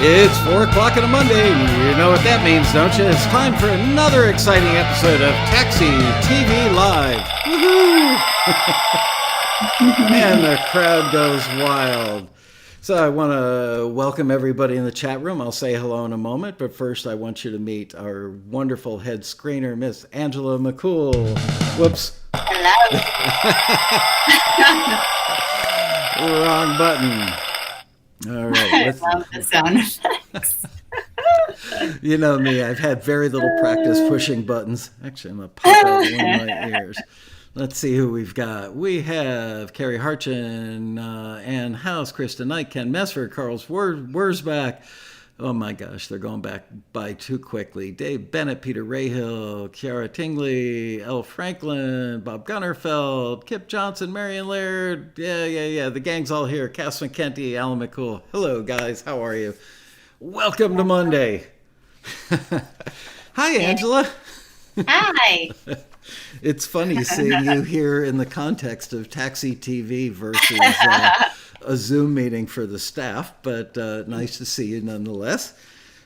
It's 4 o'clock on a Monday. You know what that means, don't you? It's time for another exciting episode of Taxi TV Live. Woohoo! And the crowd goes wild. So I want to welcome everybody in the chat room. I'll say hello in a moment, but first I want you to meet our wonderful head screener, Miss Angela Mukul. Whoops. Hello. Wrong button. All right. I love the sound effects. You know me, I've had very little practice pushing buttons. Actually, I'm going to pop out one of my ears. Let's see who we've got. We have Carrie Harchin, Ann House, Krista Knight, Ken Mesfer, Carl Wurzbach. Oh my gosh, they're going back by too quickly. Dave Bennett, Peter Rahill, Kiara Tingley, Elle Franklin, Bob Gunnerfeld, Kip Johnson, Marion Laird. Yeah. The gang's all here. Cass McKenty, Alan McCool. Hello, guys. How are you? Welcome to Monday. Hi, Angela. Hi. It's funny seeing you here in the context of Taxi TV versus a Zoom meeting for the staff, but nice to see you nonetheless.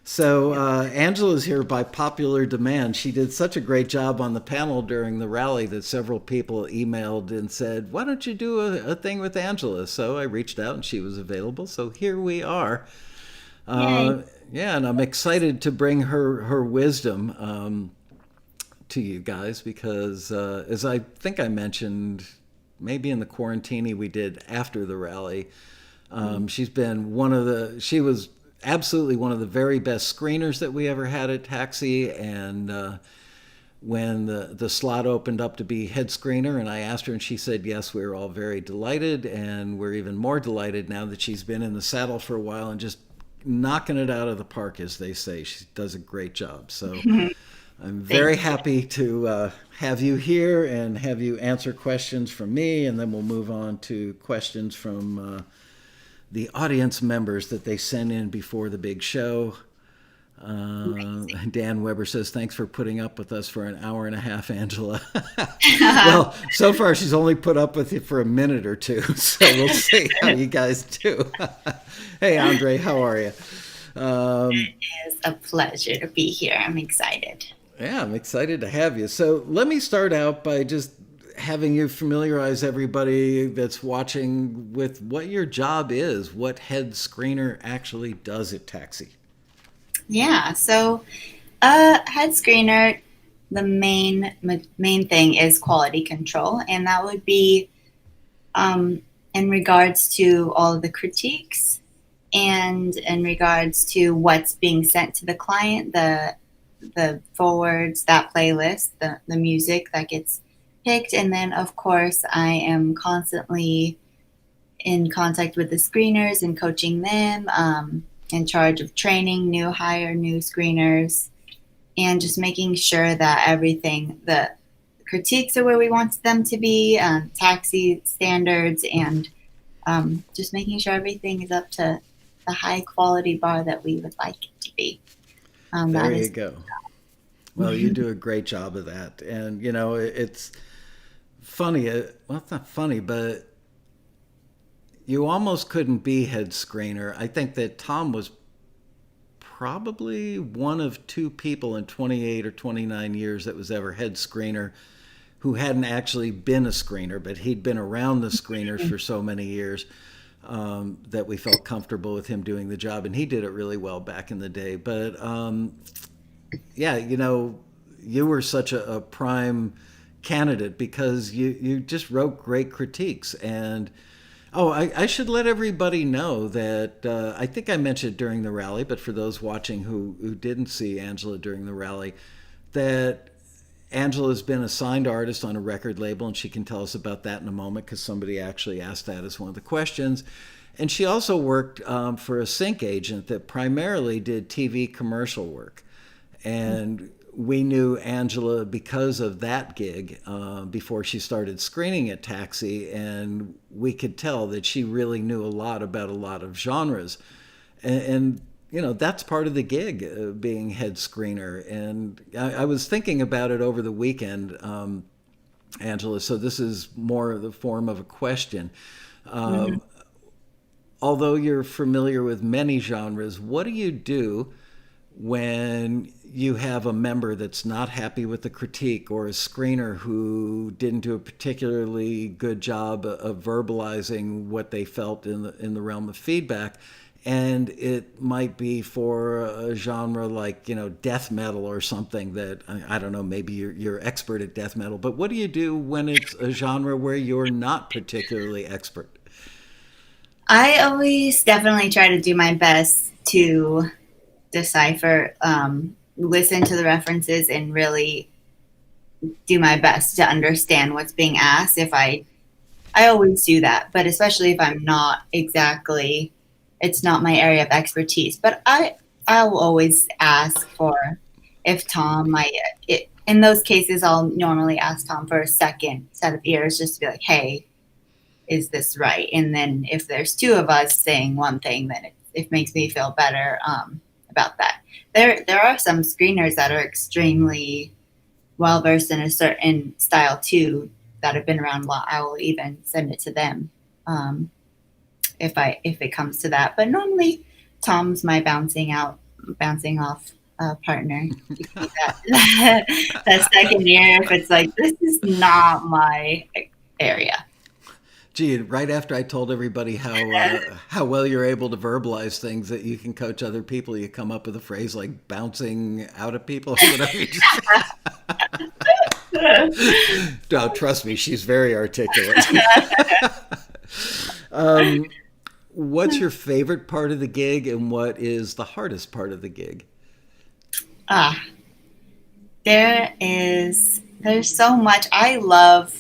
So Angela's here by popular demand. She did such a great job on the panel during the rally that several people emailed and said, why don't you do a thing with Angela? So I reached out and she was available. So here we are. Yeah, and I'm excited to bring her wisdom to you guys because as I think I mentioned, maybe in the quarantini we did after the rally, she was absolutely one of the very best screeners that we ever had at Taxi. And when the slot opened up to be head screener and I asked her and she said yes, we were all very delighted, and we're even more delighted now that she's been in the saddle for a while and just knocking it out of the park, as they say. She does a great job. So I'm very happy to have you here and have you answer questions from me, and then we'll move on to questions from the audience members that they send in before the big show. Dan Weber says, thanks for putting up with us for an hour and a half, Angela. Well, so far she's only put up with you for a minute or two, so we'll see how you guys do. Hey, Andre, how are you? It is a pleasure to be here. I'm excited. Yeah, I'm excited to have you. So let me start out by just having you familiarize everybody that's watching with what your job is, what head screener actually does at Taxi. Yeah, so head screener, the main thing is quality control, and that would be in regards to all of the critiques and in regards to what's being sent to the client, the forwards, that playlist, the music that gets picked. And then, of course, I am constantly in contact with the screeners and coaching them, in charge of training new screeners, and just making sure that everything, the critiques are where we want them to be, taxi standards, and just making sure everything is up to the high quality bar that we would like it to be. There you go. Well, you do a great job of that. And, you know, it's funny. Well, it's not funny, but you almost couldn't be head screener. I think that Tom was probably one of two people in 28 or 29 years that was ever head screener who hadn't actually been a screener, but he'd been around the screeners for so many years that we felt comfortable with him doing the job. And he did it really well back in the day. But yeah, you know, you were such a prime candidate because you just wrote great critiques. And I should let everybody know that I think I mentioned during the rally, but for those watching who didn't see Angela during the rally, that Angela's been a signed artist on a record label, and she can tell us about that in a moment because somebody actually asked that as one of the questions. And she also worked for a sync agent that primarily did TV commercial work. And we knew Angela because of that gig before she started screening at Taxi, and we could tell that she really knew a lot about a lot of genres. And you know, that's part of the gig, being head screener. And I was thinking about it over the weekend, Angela, so this is more the form of a question. although you're familiar with many genres, what do you do when you have a member that's not happy with the critique, or a screener who didn't do a particularly good job of verbalizing what they felt in the realm of feedback? And it might be for a genre like, death metal or something that, I don't know, maybe you're expert at death metal, but what do you do when it's a genre where you're not particularly expert? I always definitely try to do my best to decipher, listen to the references, and really do my best to understand what's being asked. If I always do that, but especially if I'm not exactly, it's not my area of expertise. But I will always ask for, if Tom, in those cases, I'll normally ask Tom for a second set of ears just to be like, hey, is this right? And then if there's two of us saying one thing, then it makes me feel better about that. There are some screeners that are extremely well versed in a certain style too, that have been around a lot. I will even send it to them if it comes to that. But normally, Tom's my bouncing off partner. That, that second year, if it's like, this is not my area. Gee, right after I told everybody how well you're able to verbalize things, that you can coach other people, you come up with a phrase like bouncing out of people or whatever. You just... No, trust me, she's very articulate. What's your favorite part of the gig, and what is the hardest part of the gig? Ah, there's so much. I love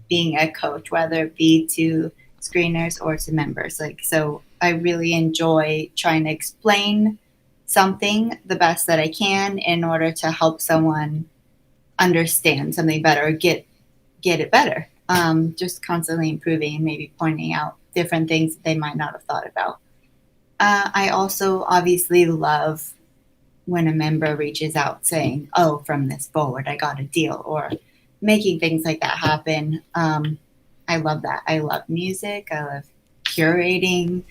being a coach, whether it be to screeners or to members. Like, so I really enjoy trying to explain something the best that I can in order to help someone understand something better, or get it better. Just constantly improving and maybe pointing out different things that they might not have thought about. I also obviously love when a member reaches out saying, oh, from this forward, I got a deal, or making things like that happen. I love that. I love music. I love curating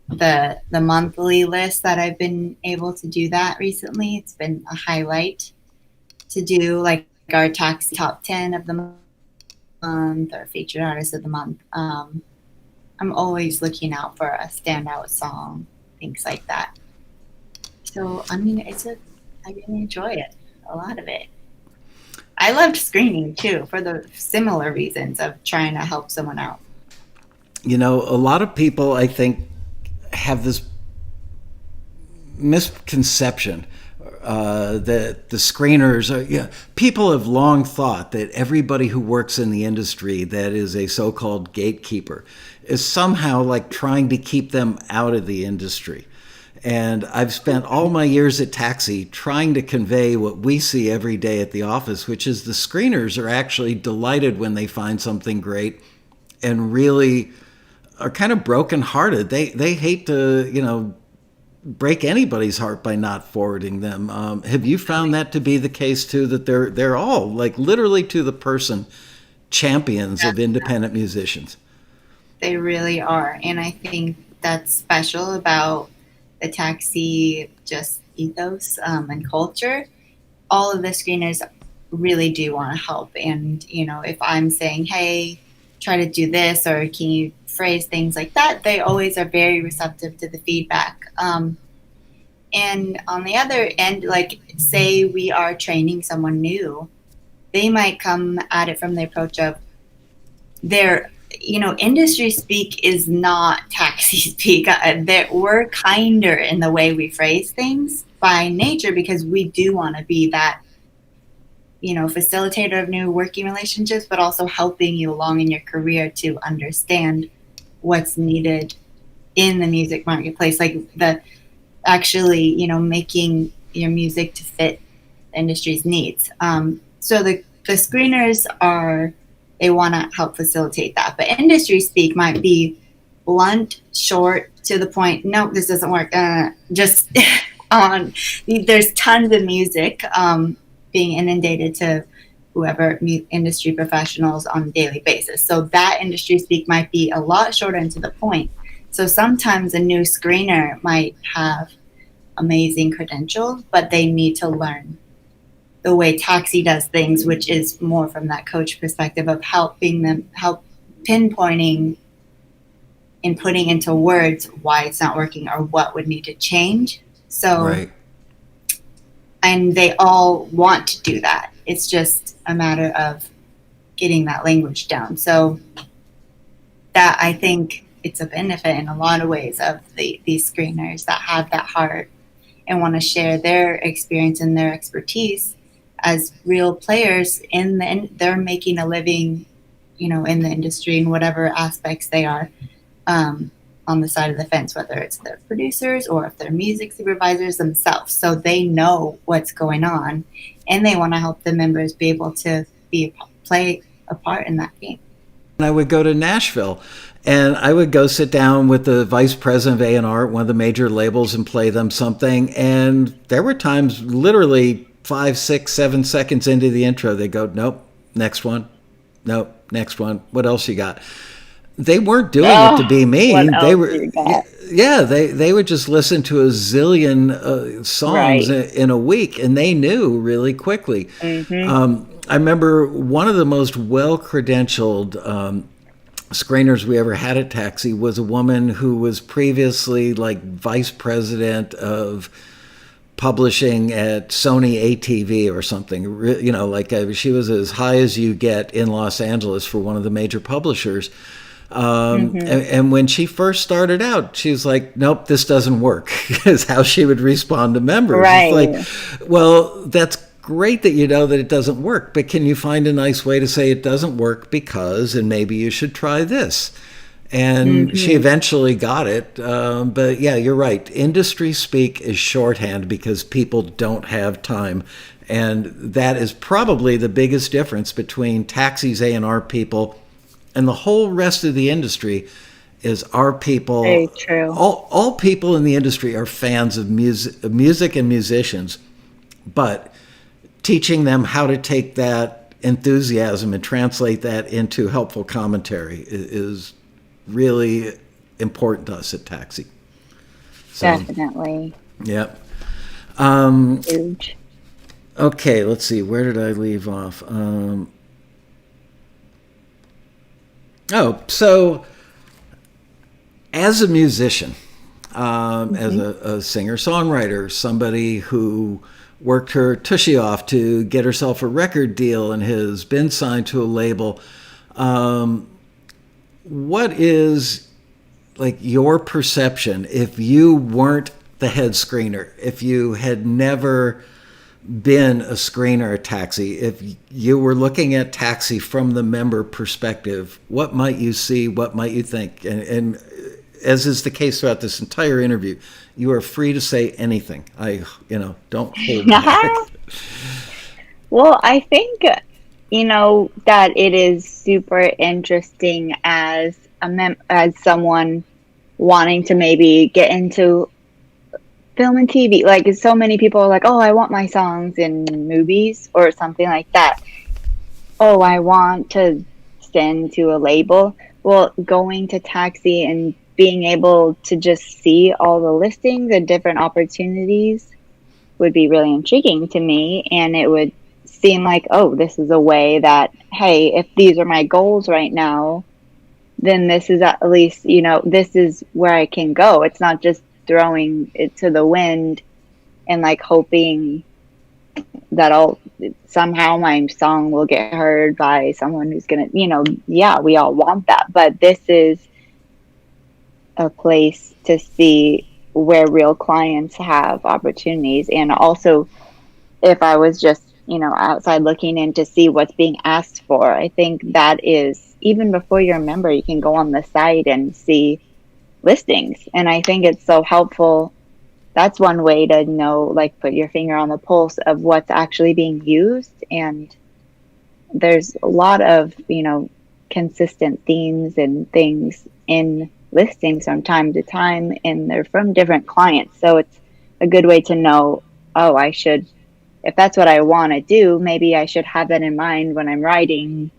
the monthly list that I've been able to do that recently. It's been a highlight to do, like our taxi top 10 of the month, or featured artist of the month. I'm always looking out for a standout song, things like that. So, I mean, I really enjoy it, a lot of it. I loved screening too, for the similar reasons of trying to help someone out. A lot of people, I think, have this misconception that the screeners are, people have long thought that everybody who works in the industry that is a so-called gatekeeper is somehow like trying to keep them out of the industry. And I've spent all my years at Taxi trying to convey what we see every day at the office, which is the screeners are actually delighted when they find something great, and really are kind of brokenhearted. They hate to, break anybody's heart by not forwarding them. Have you found that to be the case too, that they're all, like, literally to the person, champions of independent musicians? They really are. And I think that's special about the Taxi just ethos and culture. All of the screeners really do want to help. And, if I'm saying, hey, try to do this, or can you phrase things like that, they always are very receptive to the feedback. And on the other end, like, say we are training someone new, they might come at it from the approach of their, industry speak is not taxi speak. We're kinder in the way we phrase things by nature, because we do want to be that, facilitator of new working relationships, but also helping you along in your career to understand what's needed in the music marketplace, like making your music to fit the industry's needs. So the screeners they want to help facilitate that. But industry speak might be blunt, short, to the point. No, this doesn't work. Just on. There's tons of music being inundated to whoever industry professionals on a daily basis. So that industry speak might be a lot shorter and to the point. So sometimes a new screener might have amazing credentials, but they need to learn the way Taxi does things, which is more from that coach perspective of help pinpointing and putting into words why it's not working or what would need to change. So, Right. and they all want to do that. It's just a matter of getting that language down. So that, I think it's a benefit in a lot of ways of these screeners that have that heart and want to share their experience and their expertise as real players they're making a living, in the industry in whatever aspects they are, um, on the side of the fence, whether it's the producers or if they're music supervisors themselves. So they know what's going on, and they want to help the members be able to play a part in that game. I would go to Nashville and I would go sit down with the vice president of A&R at one of the major labels and play them something. And there were times, literally 5, 6, 7 seconds into the intro, they go, nope, next one. Nope, next one. What else you got? They weren't doing it to be What mean. They else were, you got? yeah, they would just listen to a zillion songs Right. in a week, and they knew really quickly. Mm-hmm. I remember one of the most well credentialed screeners we ever had at Taxi was a woman who was previously like vice president of publishing at Sony ATV or something. She was as high as you get in Los Angeles for one of the major publishers. And when she first started out, she was like, nope, this doesn't work, is how she would respond to members. Right. It's like, well, that's great that you know that it doesn't work, but can you find a nice way to say it doesn't work because, and maybe you should try this? And she eventually got it. But yeah, you're right. Industry speak is shorthand because people don't have time. And that is probably the biggest difference between Taxi's A&R people and the whole rest of the industry is our people. Very true. All people in the industry are fans of music and musicians, but teaching them how to take that enthusiasm and translate that into helpful commentary is really important to us at Taxi. So, Definitely. yeah. Huge. Okay, let's see. Where did I leave off? So as a musician, as a singer-songwriter, somebody who worked her tushy off to get herself a record deal and has been signed to a label, what is like your perception if you weren't the head screener, if you had never been a screener at Taxi, if you were looking at Taxi from the member perspective, what might you see? What might you think? And as is the case throughout this entire interview, you are free to say anything. Don't hold back. Well, I think, that it is super interesting as as someone wanting to maybe get into film and TV. Like, so many people are like, oh, I want my songs in movies or something like that. Oh, I want to send to a label. Well, going to Taxi and being able to just see all the listings and different opportunities would be really intriguing to me. And it would seem like, oh, this is a way that, hey, if these are my goals right now, then this is at least, this is where I can go. It's not just throwing it to the wind and like hoping that somehow my song will get heard by someone who's gonna, yeah, we all want that, but this is a place to see where real clients have opportunities. And also, if I was just, outside looking in to see what's being asked for, I think that is, even before you're a member, you can go on the site and see listings. And I think it's so helpful. That's one way to know, like, put your finger on the pulse of what's actually being used. And there's a lot of, consistent themes and things in listings from time to time, and they're from different clients. So it's a good way to know, oh, if that's what I want to do, maybe I should have that in mind when I'm writing,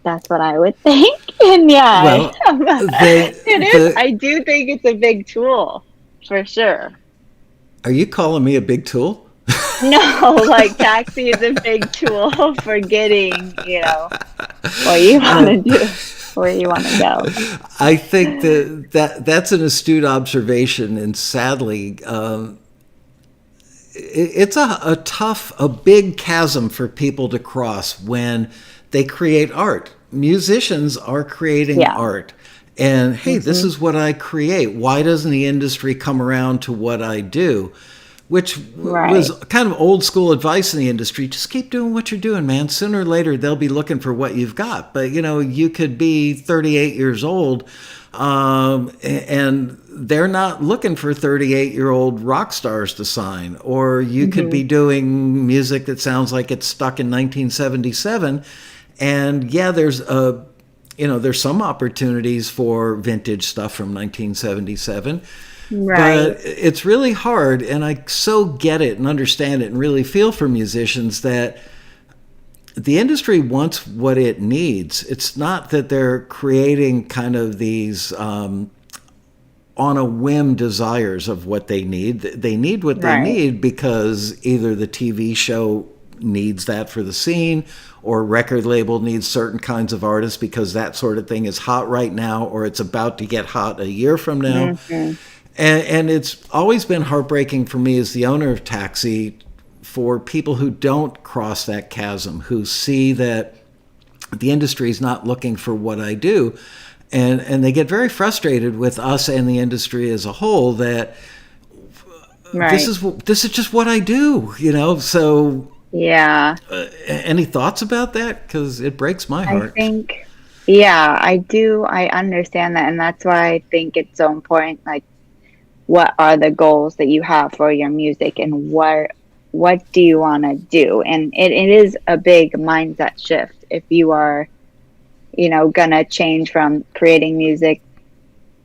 That's what I would think. And yeah, Well, the it is. the I do think it's a big tool for sure. are you calling me a big tool? No, like taxi is a big tool for getting, what you want to do, where you want to go. I think that's an astute observation, and sadly, it's a big chasm for people to cross when they create art. Musicians are creating Yeah. art. And hey, this is what I create. Why doesn't the industry come around to what I do? Which was Right. kind of old school advice in the industry. Just keep doing what you're doing, man. Sooner or later, they'll be looking for what you've got. But, you could be 38 years old, and they're not looking for 38-year-old rock stars to sign. Or you could be doing music that sounds like it's stuck in 1977. And yeah, there's some opportunities for vintage stuff from 1977. Right. But it's really hard, and I so get it and understand it and really feel for musicians that the industry wants what it needs. It's not that they're creating kind of these on a whim desires of what they need. They need what they Right. need because either the TV show needs that for the scene, or a record label needs certain kinds of artists because that sort of thing is hot right now, or it's about to get hot a year from now. And it's always been heartbreaking for me as the owner of Taxi for people who don't cross that chasm, who see that the industry is not looking for what I do. And they get very frustrated with us and the industry as a whole that Right. this is just what I do, So Yeah. any thoughts about that? Because it breaks my I heart. think, yeah, I do. I understand that. And that's why I think it's so important. Like, what are the goals that you have for your music and what do you want to do? And it is a big mindset shift if you are, gonna change from creating music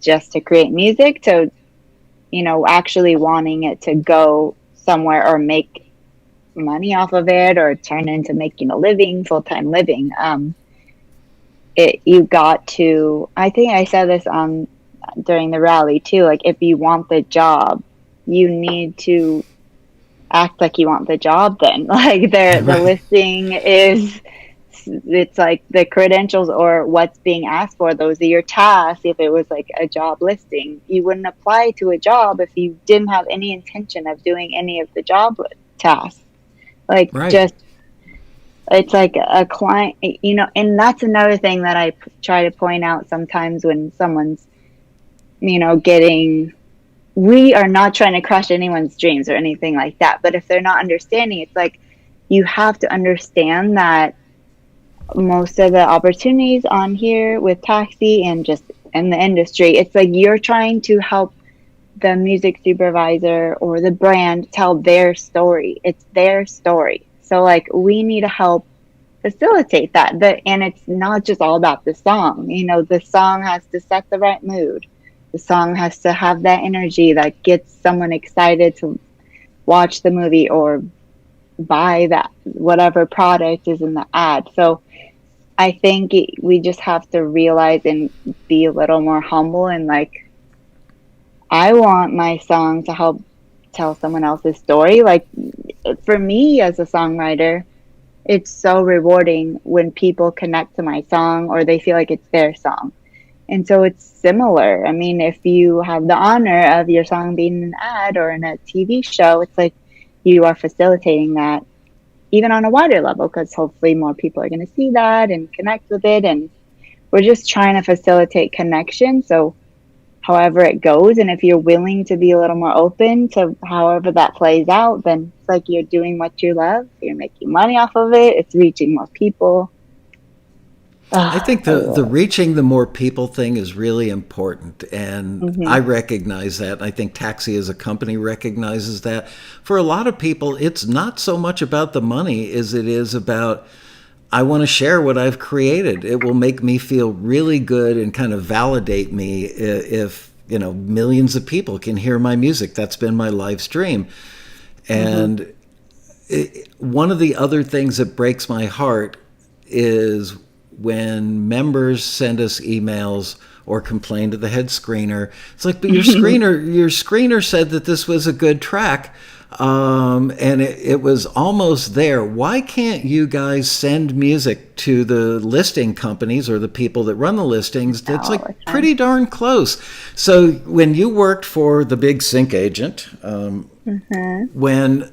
just to create music to, actually wanting it to go somewhere or make money off of it or turn into making a living, full-time living. You got to, I think I said this during the rally too, like if you want the job, you need to act like you want the job then. Like the Right. listing it's like the credentials or what's being asked for, those are your tasks. If it was like a job listing, you wouldn't apply to a job if you didn't have any intention of doing any of the job tasks. Like Right. just it's like a client, and that's another thing that I try to point out sometimes when someone's we are not trying to crush anyone's dreams or anything like that. But if they're not understanding, it's like you have to understand that most of the opportunities on here with Taxi and just in the industry, it's like you're trying to help the music supervisor or the brand tell their story. It's their story. So like we need to help facilitate that. And it's not just all about the song. The song has to set the right mood. The song has to have that energy that gets someone excited to watch the movie or buy that whatever product is in the ad. So I think we just have to realize and be a little more humble and like, I want my song to help tell someone else's story. Like for me as a songwriter, it's so rewarding when people connect to my song or they feel like it's their song. And so it's similar. I mean, if you have the honor of your song being in an ad or in a TV show, it's like you are facilitating that even on a wider level because hopefully more people are going to see that and connect with it. And we're just trying to facilitate connection. So however it goes, and if you're willing to be a little more open to however that plays out, then it's like you're doing what you love. You're making money off of it. It's reaching more people. I think the reaching the more people thing is really important, and I recognize that. I think Taxi as a company recognizes that. For a lot of people, it's not so much about the money as it is about, I want to share what I've created. It will make me feel really good and kind of validate me if millions of people can hear my music. That's been my life's dream. And one of the other things that breaks my heart is when members send us emails or complain to the head screener. It's like, but your screener said that this was a good track, and it was almost there. Why can't you guys send music to the listing companies or the people that run the listings that's like pretty darn close? So when you worked for the big sync agent, when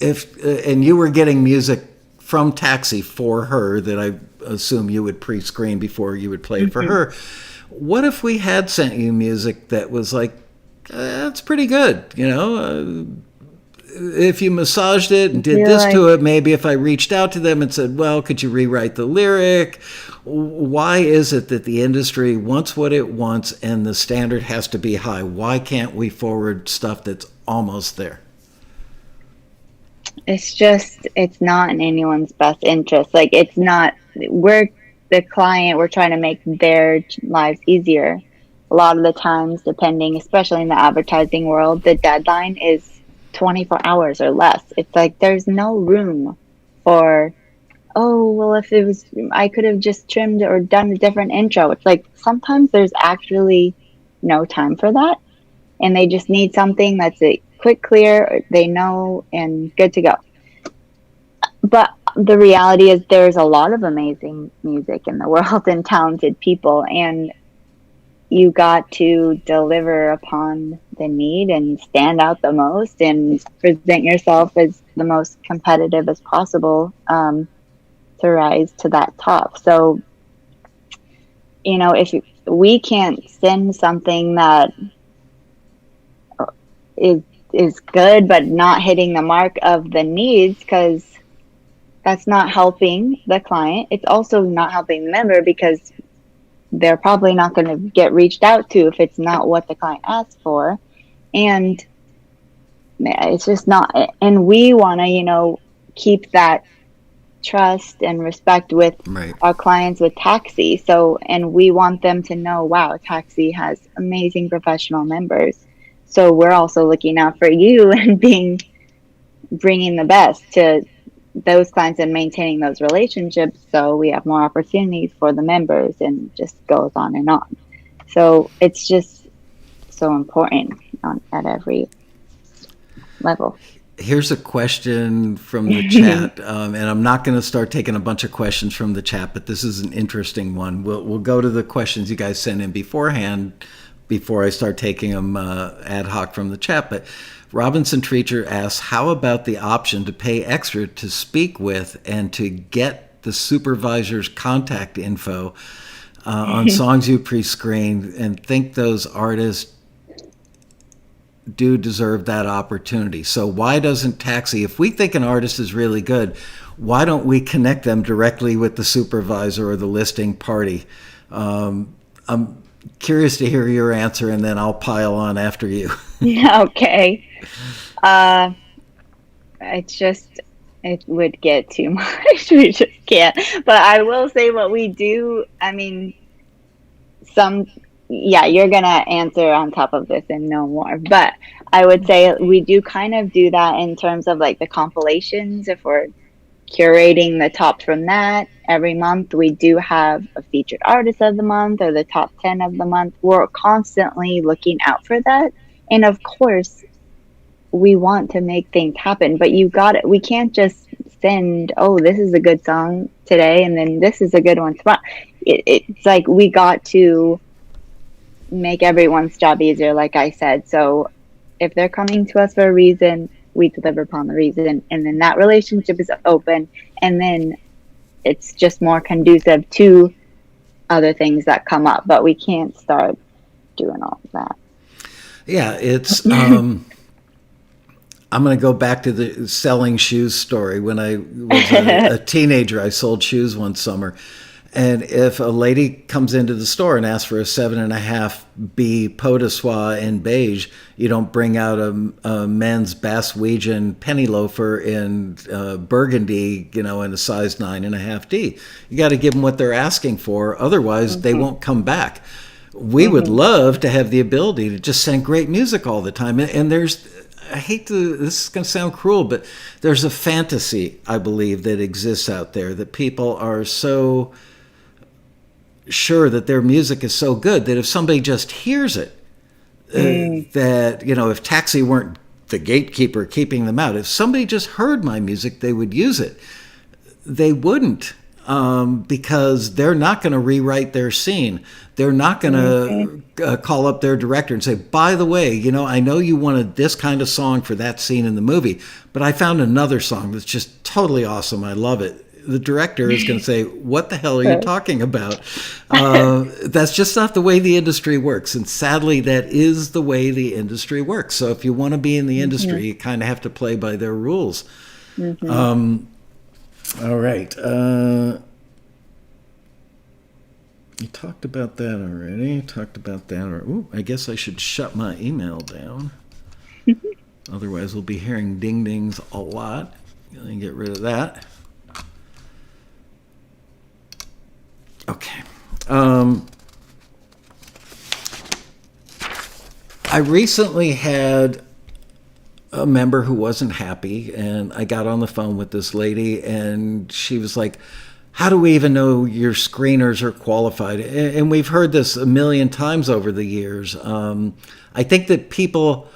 and you were getting music from Taxi for her that I assume you would pre-screen before you would play it for her. What if we had sent you music that was like, that's pretty good, if you massaged it and did this to it, maybe if I reached out to them and said, well, could you rewrite the lyric? Why is it that the industry wants what it wants and the standard has to be high? Why can't we forward stuff that's almost there? It's not in anyone's best interest. Like, it's not, we're the client, we're trying to make their lives easier. A lot of the times, depending, especially in the advertising world, the deadline is 24 hours or less. It's like there's no room for, oh, well, if it was, I could have just trimmed or done a different intro. It's like sometimes there's actually no time for that. And they just need something that's a quick, clear, they know, and good to go. But the reality is there's a lot of amazing music in the world and talented people, and you got to deliver upon the need and stand out the most and present yourself as the most competitive as possible to rise to that top. So, if we can't send something that is good but not hitting the mark of the needs, because that's not helping the client. It's also not helping the member, because they're probably not going to get reached out to if it's not what the client asked for. And it's just not, and we want to keep that trust and respect with our clients with Taxi. So, and we want them to know, wow, Taxi has amazing professional members. So we're also looking out for you and bringing the best to those clients and maintaining those relationships, so we have more opportunities for the members, and just goes on and on. So it's just so important at every level. Here's a question from the chat, and I'm not going to start taking a bunch of questions from the chat, but this is an interesting one. We'll go to the questions you guys sent in beforehand before I start taking them ad hoc from the chat. But Robinson Treacher asks, how about the option to pay extra to speak with and to get the supervisor's contact info on songs you pre-screened, and think those artists do deserve that opportunity? So why doesn't Taxi, if we think an artist is really good, why don't we connect them directly with the supervisor or the listing party? I'm curious to hear your answer, and then I'll pile on after you. Okay. It would get too much. We just can't. But I will say what we do. I mean, you're going to answer on top of this and no more. But I would say we do kind of do that in terms of like the compilations. If we're curating the top from that every month, we do have a featured artist of the month or the top 10 of the month. We're constantly looking out for that. And of course, we want to make things happen, but we can't just send, oh, this is a good song today, and then this is a good one tomorrow. It's like we got to make everyone's job easier, like I said. So if they're coming to us for a reason, we deliver upon the reason, and then that relationship is open, and then it's just more conducive to other things that come up, but we can't start doing all of that. Yeah, it's I'm going to go back to the selling shoes story. When I was a teenager, I sold shoes one summer. And if a lady comes into the store and asks for a 7.5B pot de soie in beige, you don't bring out a men's Bass-Weejan penny loafer in burgundy, in a size 9.5D. You got to give them what they're asking for. Otherwise, they won't come back. We would love to have the ability to just send great music all the time. And this is going to sound cruel, but there's a fantasy, I believe, that exists out there that people are so sure that their music is so good that if somebody just hears it, that, if Taxi weren't the gatekeeper keeping them out, if somebody just heard my music, they would use it. They wouldn't, because they're not going to rewrite their scene. They're not going to call up their director and say, by the way, I know you wanted this kind of song for that scene in the movie, but I found another song that's just totally awesome. I love it. The director is going to say, what the hell are you talking about? That's just not the way the industry works. And sadly, that is the way the industry works. So if you want to be in the industry, you kind of have to play by their rules. All right. You talked about that already. I guess I should shut my email down. Otherwise, we'll be hearing ding dings a lot. Let me get rid of that. Okay. I recently had a member who wasn't happy, and I got on the phone with this lady, and she was like, how do we even know your screeners are qualified? And we've heard this a million times over the years. I think that people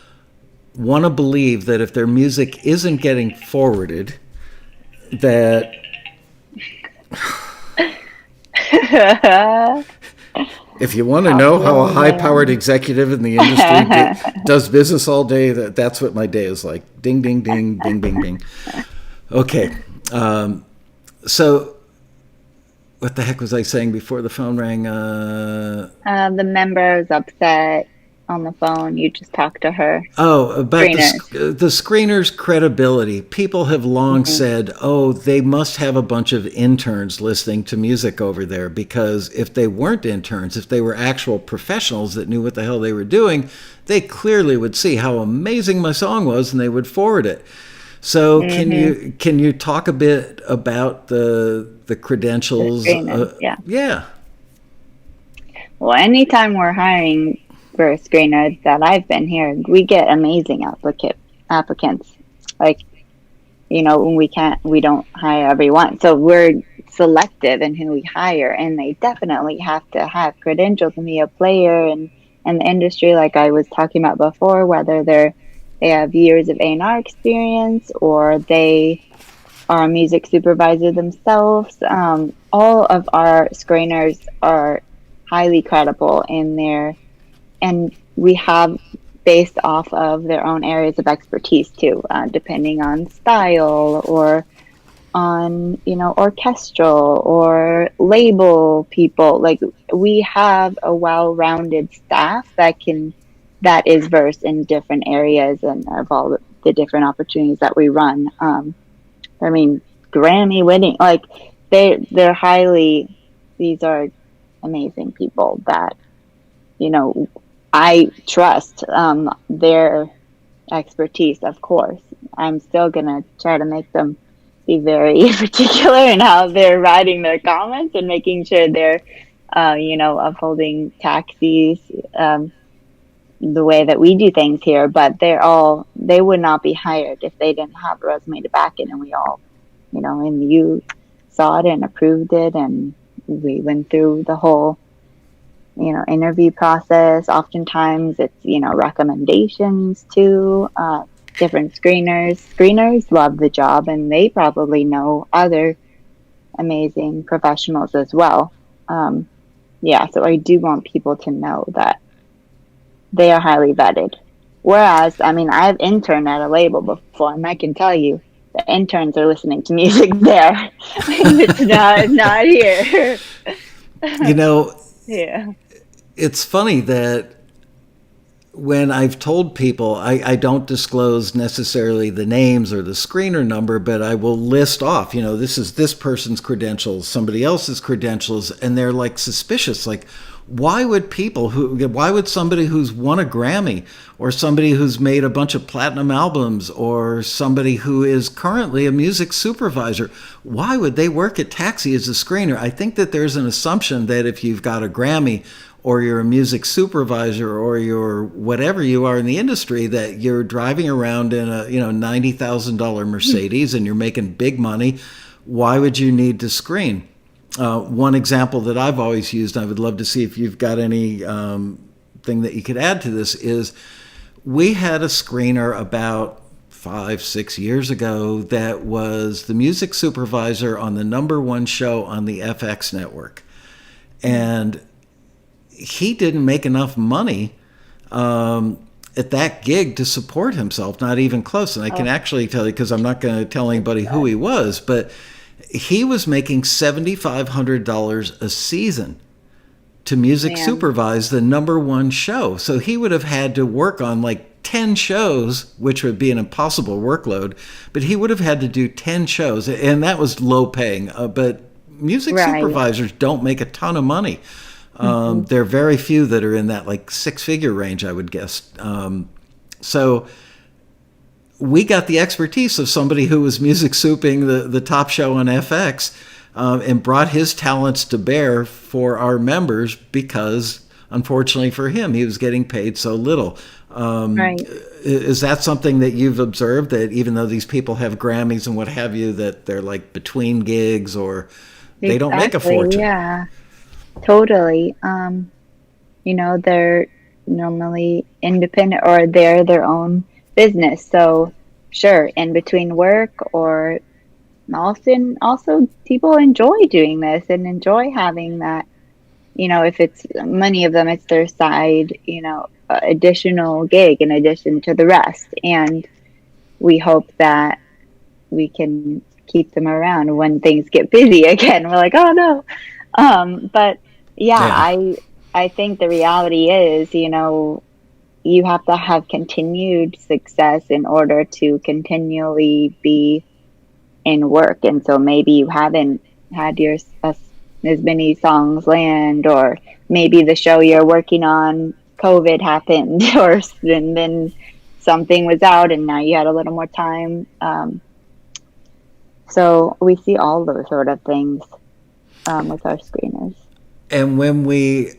want to believe that if their music isn't getting forwarded, that... If you want to know how a high-powered executive in the industry does business all day, that's what my day is like. Ding, ding, ding, bing, bing, bing. Okay. So what the heck was I saying before the phone rang? The member was upset on the phone. You just talked to her. Oh, about the screener's credibility. People have long said, they must have a bunch of interns listening to music over there, because if they weren't interns, if they were actual professionals that knew what the hell they were doing, they clearly would see how amazing my song was and they would forward it. So can you talk a bit about the credentials? Yeah. Well, anytime we're hiring for a screener that I've been here, we get amazing applicants. Like, when we don't hire everyone. So we're selective in who we hire, and they definitely have to have credentials and be a player in the industry, like I was talking about before, whether they have years of A&R experience or they are a music supervisor themselves. All of our screeners are highly credible in their, and we have based off of their own areas of expertise too, depending on style or on, orchestral or label people. Like, we have a well-rounded staff that is versed in different areas and of all the different opportunities that we run. Grammy winning, like they're highly, these are amazing people that, I trust their expertise. Of course, I'm still going to try to make them be very particular in how they're writing their comments and making sure they're, upholding taxis, the way that we do things here. But they would not be hired if they didn't have a resume to back it. And we all, and you saw it and approved it, and we went through the whole interview process. Oftentimes it's, recommendations to different screeners. Screeners love the job, and they probably know other amazing professionals as well. So I do want people to know that they are highly vetted. Whereas, I've interned at a label before, and I can tell you, the interns are listening to music there. It's not here. Yeah. It's funny that when I've told people, I don't disclose necessarily the names or the screener number, but I will list off, this is this person's credentials, somebody else's credentials, and they're like suspicious. Like, why would somebody who's won a Grammy, or somebody who's made a bunch of platinum albums, or somebody who is currently a music supervisor, why would they work at Taxi as a screener? I think that there's an assumption that if you've got a Grammy, or you're a music supervisor, or you're whatever you are in the industry, that you're driving around in a $90,000 Mercedes and you're making big money. Why would you need to screen? One example that I've always used, I would love to see if you've got any thing that you could add to this, is we had a screener about 5-6 years ago that was the music supervisor on the #1 show on the FX network. And he didn't make enough money at that gig to support himself, not even close. And I can actually tell you, because I'm not going to tell anybody who he was, but he was making $7,500 a season to music supervise the #1 show. So he would have had to work on like 10 shows, which would be an impossible workload, but he would have had to do 10 shows, and that was low paying. But music supervisors don't make a ton of money. There are very few that are in that like 6-figure range, I would guess. So we got the expertise of somebody who was music souping the top show on FX, and brought his talents to bear for our members because, unfortunately for him, he was getting paid so little. Is that something that you've observed, that even though these people have Grammys and what have you, that they're like between gigs, or they don't make a fortune? Yeah, totally. They're normally independent, or they're their own business. So sure, in between work, or also people enjoy doing this and enjoy having that, if it's many of them, it's their side, additional gig in addition to the rest. And we hope that we can keep them around when things get busy again. We're like, oh no. But I think the reality is, you have to have continued success in order to continually be in work. And so maybe you haven't had as many songs land, or maybe the show you're working on, COVID happened, and then something was out and now you had a little more time. So we see all those sort of things with our screeners. And when we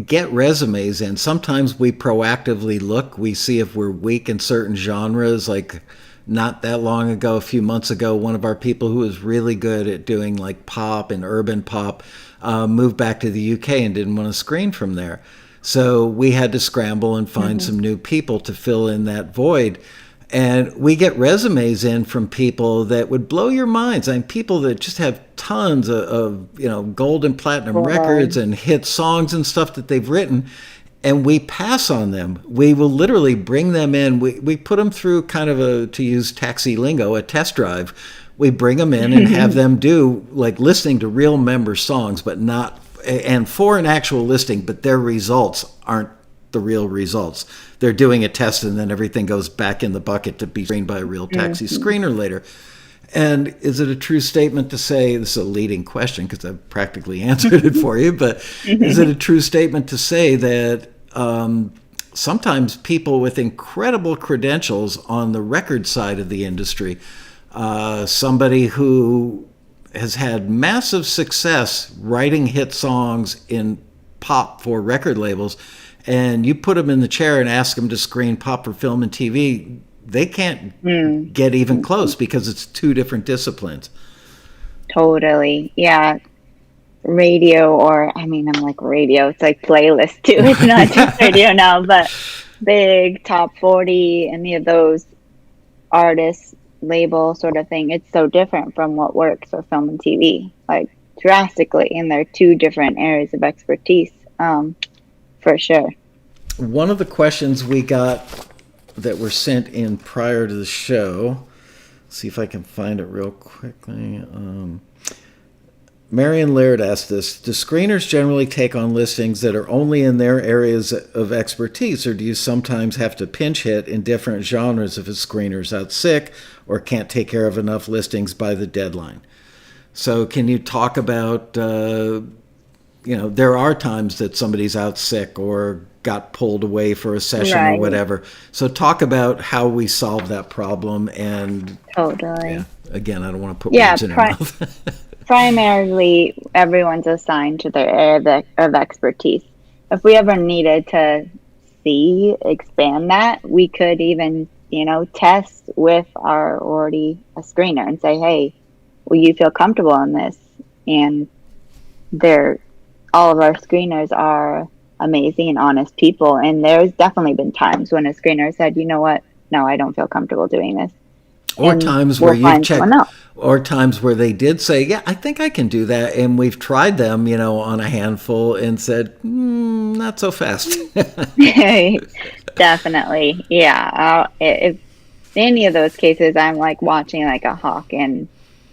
get resumes in, sometimes we proactively look, we see if we're weak in certain genres. Like not that long ago, a few months ago, one of our people who was really good at doing like pop and urban pop moved back to the UK and didn't want to screen from there. So we had to scramble and find some new people to fill in that void. And we get resumes in from people that would blow your minds. I mean, people that just have tons of gold and platinum records and hit songs and stuff that they've written. And we pass on them. We will literally bring them in. We put them through kind of to use taxi lingo, a test drive. We bring them in and have them do like listening to real member songs, but not, and for an actual listing, but their results aren't the real results. They're doing a test and then everything goes back in the bucket to be screened by a real taxi screener later. And is it a true statement to say, this is a leading question because I've practically answered it for you, but is it a true statement to say that sometimes people with incredible credentials on the record side of the industry, somebody who has had massive success writing hit songs in pop for record labels, and you put them in the chair and ask them to screen pop for film and TV, they can't get even close because it's two different disciplines. Totally. Yeah. Radio, I'm like radio, it's like playlist too. It's not just radio now, but big top 40, any of those artists, label sort of thing. It's so different from what works for film and TV, like drastically. And they're two different areas of expertise, for sure. One of the questions we got that were sent in prior to the show, see if I can find it real quickly. Marion Laird asked this: do screeners generally take on listings that are only in their areas of expertise, or do you sometimes have to pinch hit in different genres if a screener's out sick or can't take care of enough listings by the deadline? So can you talk about, there are times that somebody's out sick or got pulled away for a session or whatever. So talk about how we solve that problem. And totally. Again, I don't want to put words in your mouth. Primarily, everyone's assigned to their area of expertise. If we ever needed to expand that, we could even, test with a screener and say, hey, will you feel comfortable in this? And they're all of our screeners are amazing and honest people. And there's definitely been times when a screener said, you know what, no, I don't feel comfortable doing this. Or And times where we'll you've find someone checked, else. or times where they did say, yeah, I think I can do that. And we've tried them, on a handful and said, not so fast. Definitely. Yeah. If any of those cases, I'm like watching like a hawk and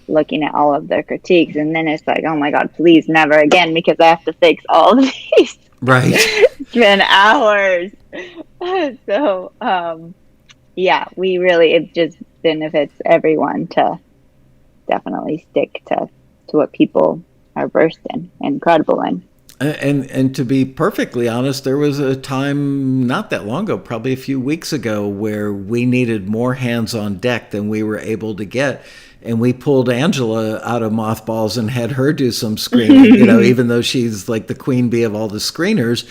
looking at all of their critiques. And then it's like, oh my God, please never again, because I have to fix all of these. Right. It's been hours. So, yeah, it just benefits everyone to definitely stick to what people are versed in and credible in. And to be perfectly honest, there was a time not that long ago, probably a few weeks ago, where we needed more hands on deck than we were able to get. And we pulled Angela out of mothballs and had her do some screening. Even though she's like the queen bee of all the screeners,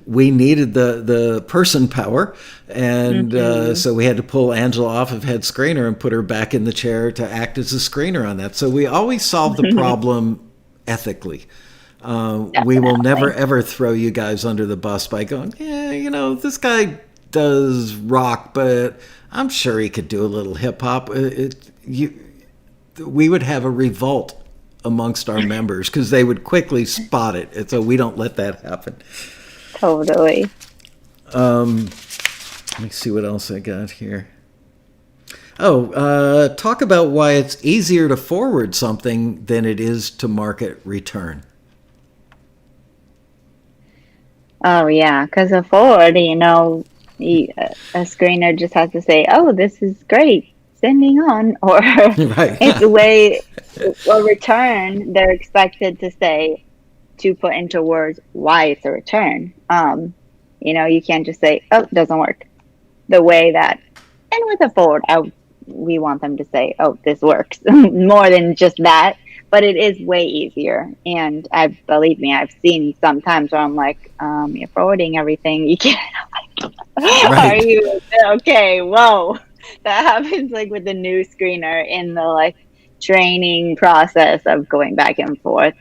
we needed the person power. And so we had to pull Angela off of head screener and put her back in the chair to act as a screener on that. So we always solve the problem ethically. We will never, ever throw you guys under the bus by going, yeah, this guy does rock, but I'm sure he could do a little hip hop. We would have a revolt amongst our members because they would quickly spot it. And so we don't let that happen. Totally. Let me see what else I got here. Talk about why it's easier to forward something than it is to market return. Oh, yeah, because a forward, a screener just has to say, oh, this is great, sending on. Or Right. it's a return, they're expected to say, to put into words why it's a return. You can't just say, oh, it doesn't work. The way that, and with a forward, we want them to say, oh, this works, more than just that. But it is way easier. And believe me, I've seen sometimes where I'm like, you're forwarding everything. You can't. Right. Are you okay? Whoa. That happens like with the new screener in the training process of going back and forth.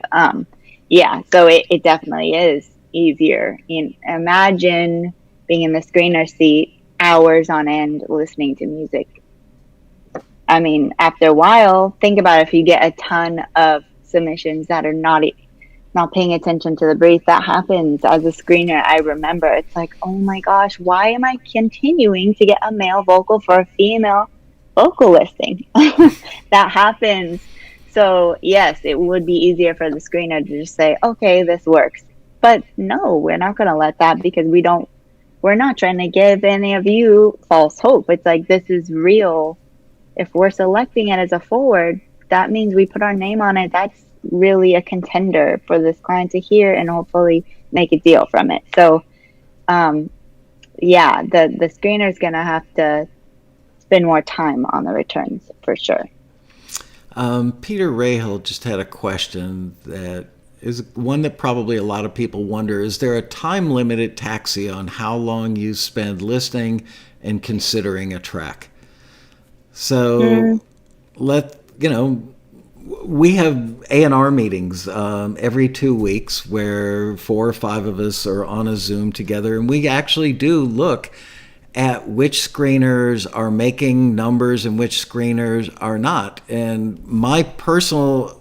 Yeah, so it definitely is easier. Imagine being in the screener seat hours on end listening to music. I mean, after a while, think about if you get a ton of submissions that are not paying attention to the brief. That happens as a screener. I remember it's like, oh my gosh, why am I continuing to get a male vocal for a female vocal listing? That happens. So yes, it would be easier for the screener to just say, okay, this works. But no, we're not going to let that, because we're not trying to give any of you false hope. It's like, this is real. If we're selecting it as a forward, that means we put our name on it. That's really a contender for this client to hear and hopefully make a deal from it. So, yeah, the screener is going to have to spend more time on the returns for sure. Peter Rahal just had a question that is one that probably a lot of people wonder. Is there a time limit at Taxi on how long you spend listening and considering a track? So we have A&R meetings every 2 weeks where 4 or 5 of us are on a Zoom together, and we actually do look at which screeners are making numbers and which screeners are not. And my personal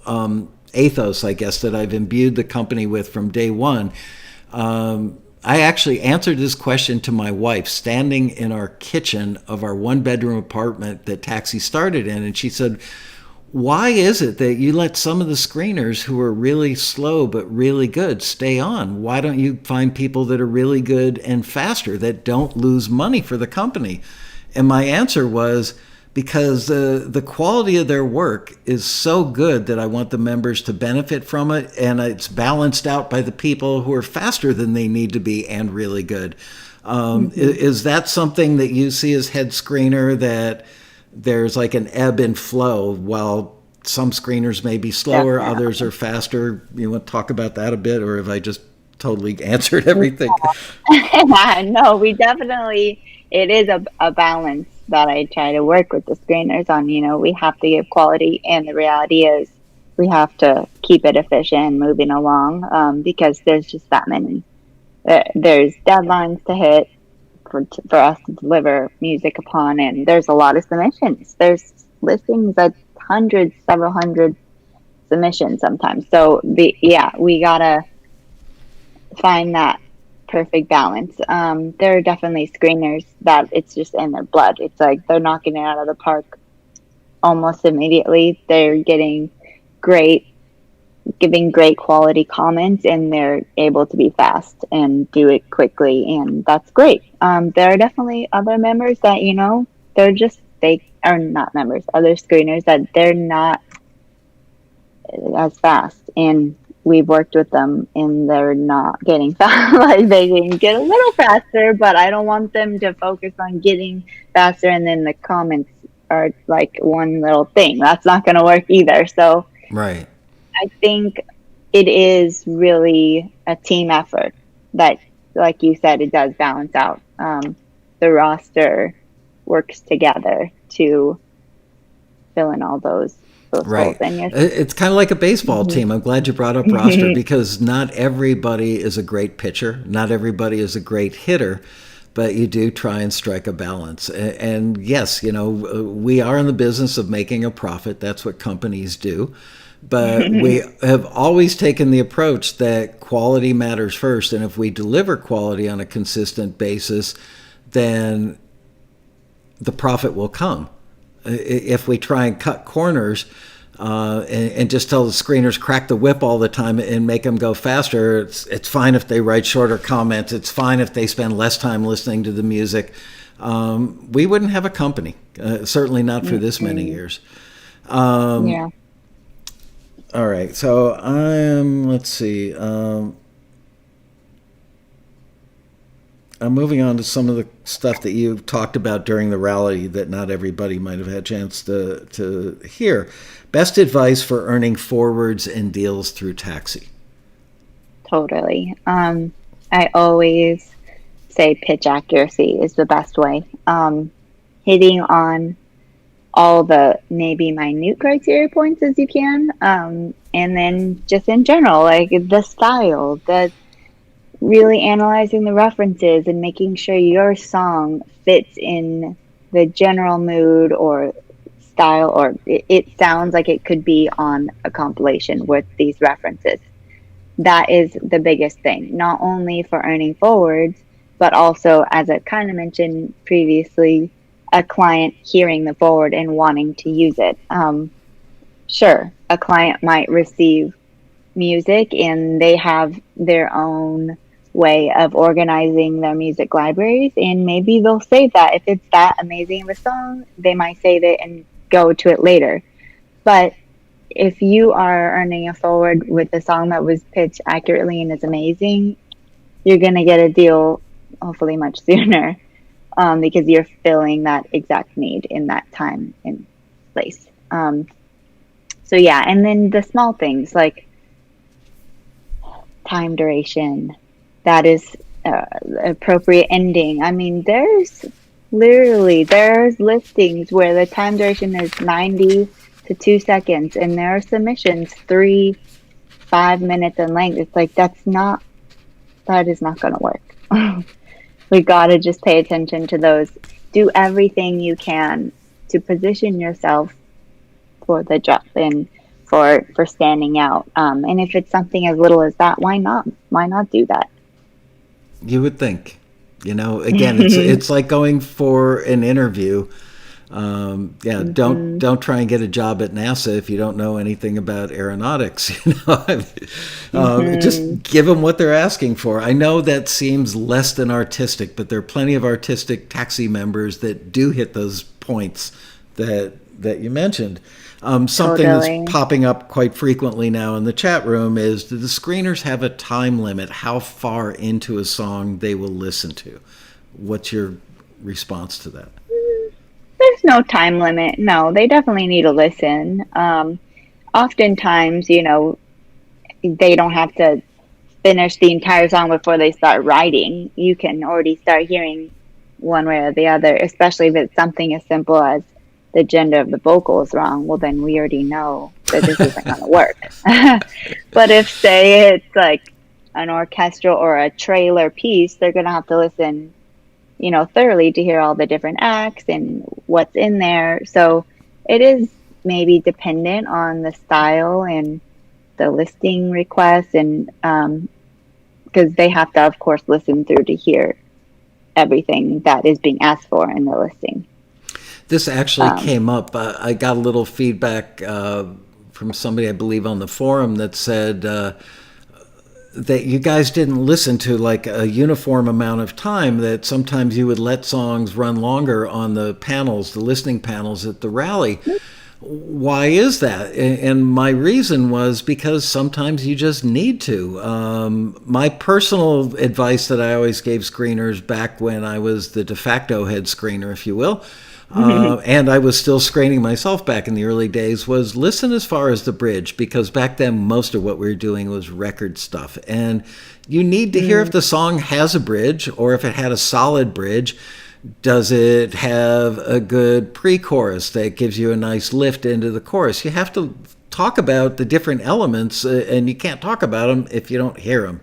ethos, I guess, that I've imbued the company with from day one, I actually answered this question to my wife standing in our kitchen of our 1-bedroom apartment that Taxi started in. And she said, why is it that you let some of the screeners who are really slow but really good stay on? Why don't you find people that are really good and faster that don't lose money for the company? And my answer was, because the quality of their work is so good that I want the members to benefit from it, and it's balanced out by the people who are faster than they need to be and really good. Is that something that you see as head screener, that there's like an ebb and flow, while some screeners may be slower, others are faster? You want to talk about that a bit, or have I just totally answered everything? No, it is a balance that I try to work with the screeners on. We have to give quality, and the reality is we have to keep it efficient and moving along, because there's just that many. There's deadlines to hit for us to deliver music upon, and there's a lot of submissions. There's listings at hundreds, several hundred submissions sometimes. So we gotta find that perfect balance. There are definitely screeners that it's just in their blood. It's like they're knocking it out of the park almost immediately. They're giving great quality comments, and they're able to be fast and do it quickly, and that's great. There are definitely other members that, they are not members, other screeners that they're not as fast, and we've worked with them and they're not getting fast. Like, they can get a little faster, but I don't want them to focus on getting faster and then the comments are like one little thing. That's not going to work either. So Right. I think it is really a team effort that, like you said, it does balance out. The roster works together to fill in all those Right. holes. And yes, It's kind of like a baseball team. I'm glad you brought up roster, because not everybody is a great pitcher. Not everybody is a great hitter, but you do try and strike a balance. And yes, we are in the business of making a profit. That's what companies do. But we have always taken the approach that quality matters first. And if we deliver quality on a consistent basis, then the profit will come. If we try and cut corners and just tell the screeners crack the whip all the time and make them go faster, it's fine if they write shorter comments. It's fine if they spend less time listening to the music. We wouldn't have a company, certainly not for this many years. yeah. All right, so let's see. I'm moving on to some of the stuff that you talked about during the rally that not everybody might have had a chance to hear. Best advice for earning forwards and deals through Taxi. Totally. I always say pitch accuracy is the best way. Hitting on all the maybe minute criteria points as you can, and then just in general, like the style, really analyzing the references and making sure your song fits in the general mood or style, or it sounds like it could be on a compilation with these references. That is the biggest thing, not only for earning forwards, but also, as I kind of mentioned previously, a client hearing the forward and wanting to use it. Sure, a client might receive music and they have their own way of organizing their music libraries, and maybe they'll save that. If it's that amazing of a song, they might save it and go to it later. But if you are earning a forward with a song that was pitched accurately and is amazing, you're going to get a deal hopefully much sooner, because you're filling that exact need in that time and place. So yeah, and then the small things like time duration, that is appropriate ending. I mean, there's listings where the time duration is 90 to 2 seconds, and there are submissions 3-5 minutes in length. It's like that is not going to work. We got to just pay attention to those. Do everything you can to position yourself for the job and for standing out. And if it's something as little as that, why not? Why not do that? You would think, again, it's like going for an interview. Don't try and get a job at NASA if you don't know anything about aeronautics. Just give them what they're asking for. I know that seems less than artistic, but there are plenty of artistic taxi members that do hit those points that you mentioned. Something that's popping up quite frequently now in the chat room is, do the screeners have a time limit how far into a song they will listen to? What's your response to that? There's no time limit. No, they definitely need to listen. Oftentimes, they don't have to finish the entire song before they start writing. You can already start hearing one way or the other, especially if it's something as simple as the gender of the vocal is wrong. Well, then we already know that this isn't going to work. But if, say, it's like an orchestral or a trailer piece, they're going to have to listen, thoroughly to hear all the different acts and what's in there. So it is maybe dependent on the style and the listing requests, and because they have to, of course, listen through to hear everything that is being asked for in the listing. This actually came up. I got a little feedback from somebody, I believe, on the forum that said that you guys didn't listen to like a uniform amount of time, that sometimes you would let songs run longer on the panels, the listening panels at the rally. Why is that? And my reason was because sometimes you just need to. My personal advice that I always gave screeners back when I was the de facto head screener, if you will, and I was still screening myself back in the early days, was listen as far as the bridge, because back then most of what we were doing was record stuff. And you need to hear if the song has a bridge, or if it had a solid bridge. Does it have a good pre-chorus that gives you a nice lift into the chorus? You have to talk about the different elements, and you can't talk about them if you don't hear them.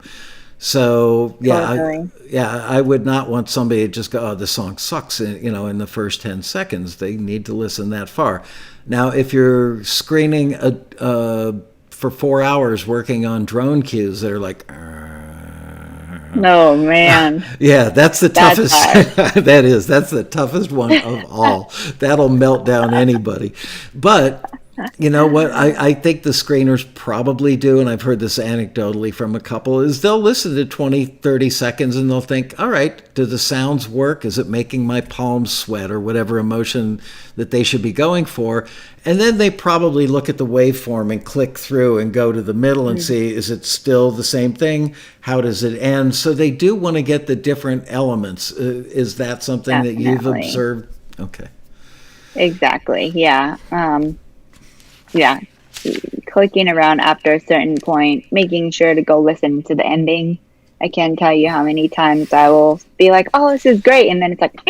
So I would not want somebody to just go, "Oh, the song sucks," in the first 10 seconds. They need to listen that far. Now, if you're screening for 4 hours working on drone cues that are like, no, man. yeah, that's the toughest. That's the toughest one of all. That'll melt down anybody. But you know what I think the screeners probably do, and I've heard this anecdotally from a couple, is they'll listen to 20, 30 seconds and they'll think, all right, do the sounds work? Is it making my palms sweat, or whatever emotion that they should be going for? And then they probably look at the waveform and click through and go to the middle and see, is it still the same thing? How does it end? So they do want to get the different elements. Is that something Definitely. that you've observed? Okay. Exactly. Yeah. Yeah. Clicking around after a certain point, making sure to go listen to the ending. I can't tell you how many times I will be like, oh, this is great. And then it's like,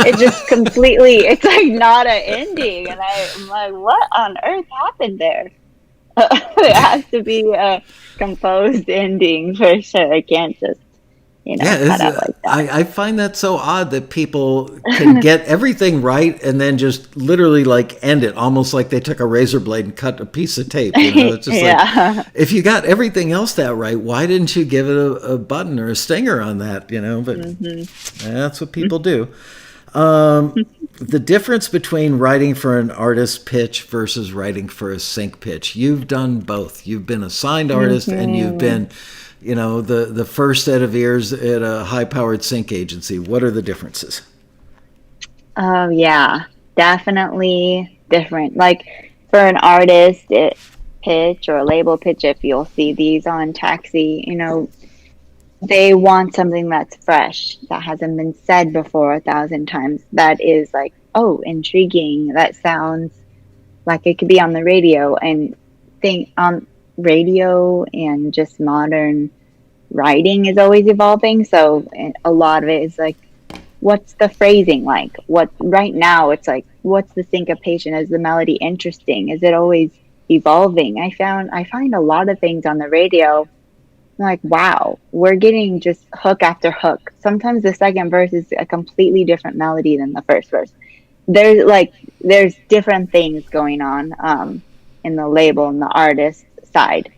it just completely, it's like not an ending. And I'm like, what on earth happened there? It has to be a composed ending for sure. I can't just, cut out like that. I find that so odd that people can get everything right and then just literally like end it, almost like they took a razor blade and cut a piece of tape. It's just like, if you got everything else that right, why didn't you give it a button or a stinger on that? But that's what people do. The difference between writing for an artist pitch versus writing for a sync pitch. You've done both. You've been a signed artist and you've been, the first set of ears at a high-powered sync agency. What are the differences? Oh, yeah, definitely different. Like for an artist pitch or a label pitch, if you'll see these on Taxi, they want something that's fresh, that hasn't been said before 1,000 times, that is like, oh, intriguing, that sounds like it could be on the radio. And think on radio and just modern writing is always evolving, so a lot of it is like, what's the phrasing like? What right now it's like, what's the syncopation? Is the melody interesting? Is it always evolving? I find a lot of things on the radio, I'm like, wow, we're getting just hook after hook. Sometimes the second verse is a completely different melody than the first verse. There's different things going on in the label and the artist side.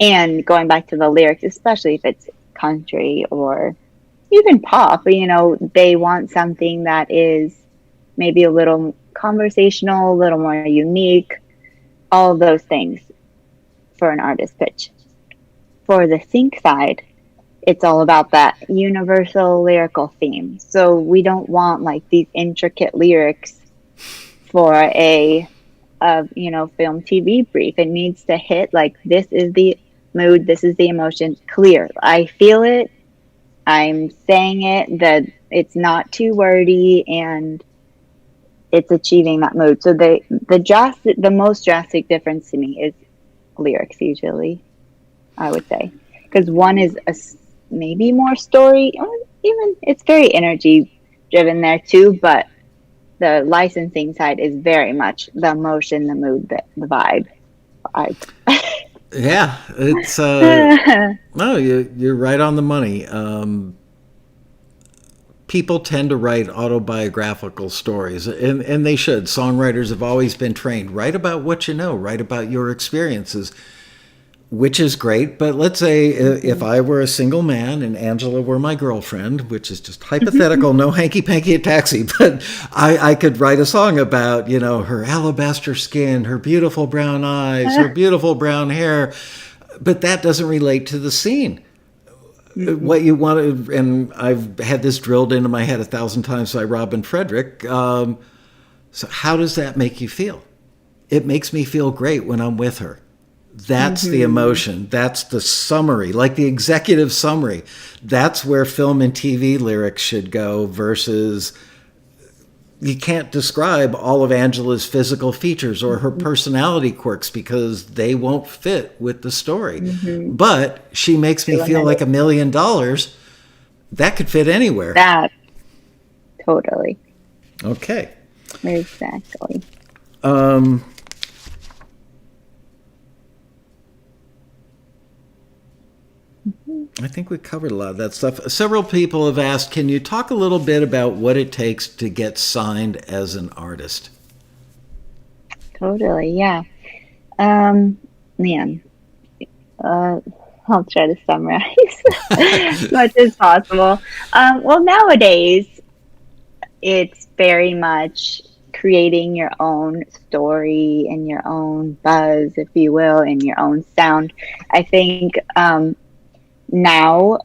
And going back to the lyrics, especially if it's country or even pop, they want something that is maybe a little conversational, a little more unique, all of those things for an artist pitch. For the sync side, it's all about that universal lyrical theme. So we don't want like these intricate lyrics for a film TV brief. It needs to hit like, this is the mood, this is the emotion, clear. I feel it, I'm saying it, that it's not too wordy, and it's achieving that mood. So the most drastic difference to me is lyrics usually, I would say, because one is maybe more story, or even it's very energy driven there too, but the licensing side is very much the emotion, the mood, the vibe. vibe. Yeah, it's no, you're right on the money. People tend to write autobiographical stories, and they should. Songwriters have always been trained. Write about what you know, write about your experiences, which is great. But let's say if I were a single man and Angela were my girlfriend, which is just hypothetical, no hanky-panky at taxi, but I could write a song about, her alabaster skin, her beautiful brown eyes, her beautiful brown hair, but that doesn't relate to the scene. What you want to, and I've had this drilled into my head 1,000 times by Robin Frederick. So how does that make you feel? It makes me feel great when I'm with her. That's the emotion. That's the summary, like the executive summary. That's where film and TV lyrics should go versus you can't describe all of Angela's physical features or her personality quirks because they won't fit with the story. But she makes me feel like $1 million. That could fit anywhere. That, totally. Okay. Exactly. I think we covered a lot of that stuff. Several people have asked, can you talk a little bit about what it takes to get signed as an artist? Totally, yeah. Man, I'll try to summarize as much as possible. Well, nowadays, it's very much creating your own story and your own buzz, if you will, and your own sound. I think now,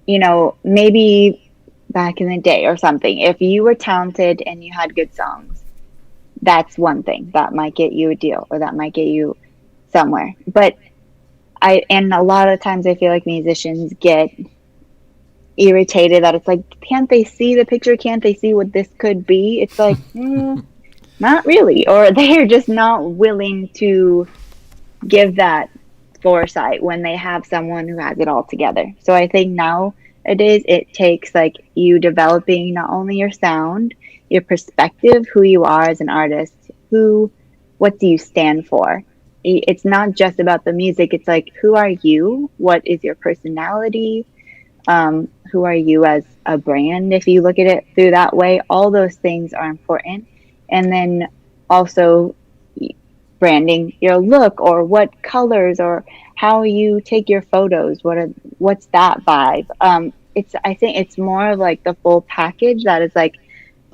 maybe back in the day or something, if you were talented and you had good songs, that's one thing that might get you a deal or that might get you somewhere. But and a lot of times I feel like musicians get irritated that it's like, can't they see the picture? Can't they see what this could be? It's like, not really. Or they're just not willing to give that foresight when they have someone who has it all together. So I think nowadays it takes like you developing not only your sound, your perspective, who you are as an artist, what do you stand for? It's not just about the music. It's like, who are you? What is your personality? Who are you as a brand? If you look at it through that way, all those things are important. And then also branding your look or what colors or how you take your photos. What's that vibe? I think it's more of like the full package that is like,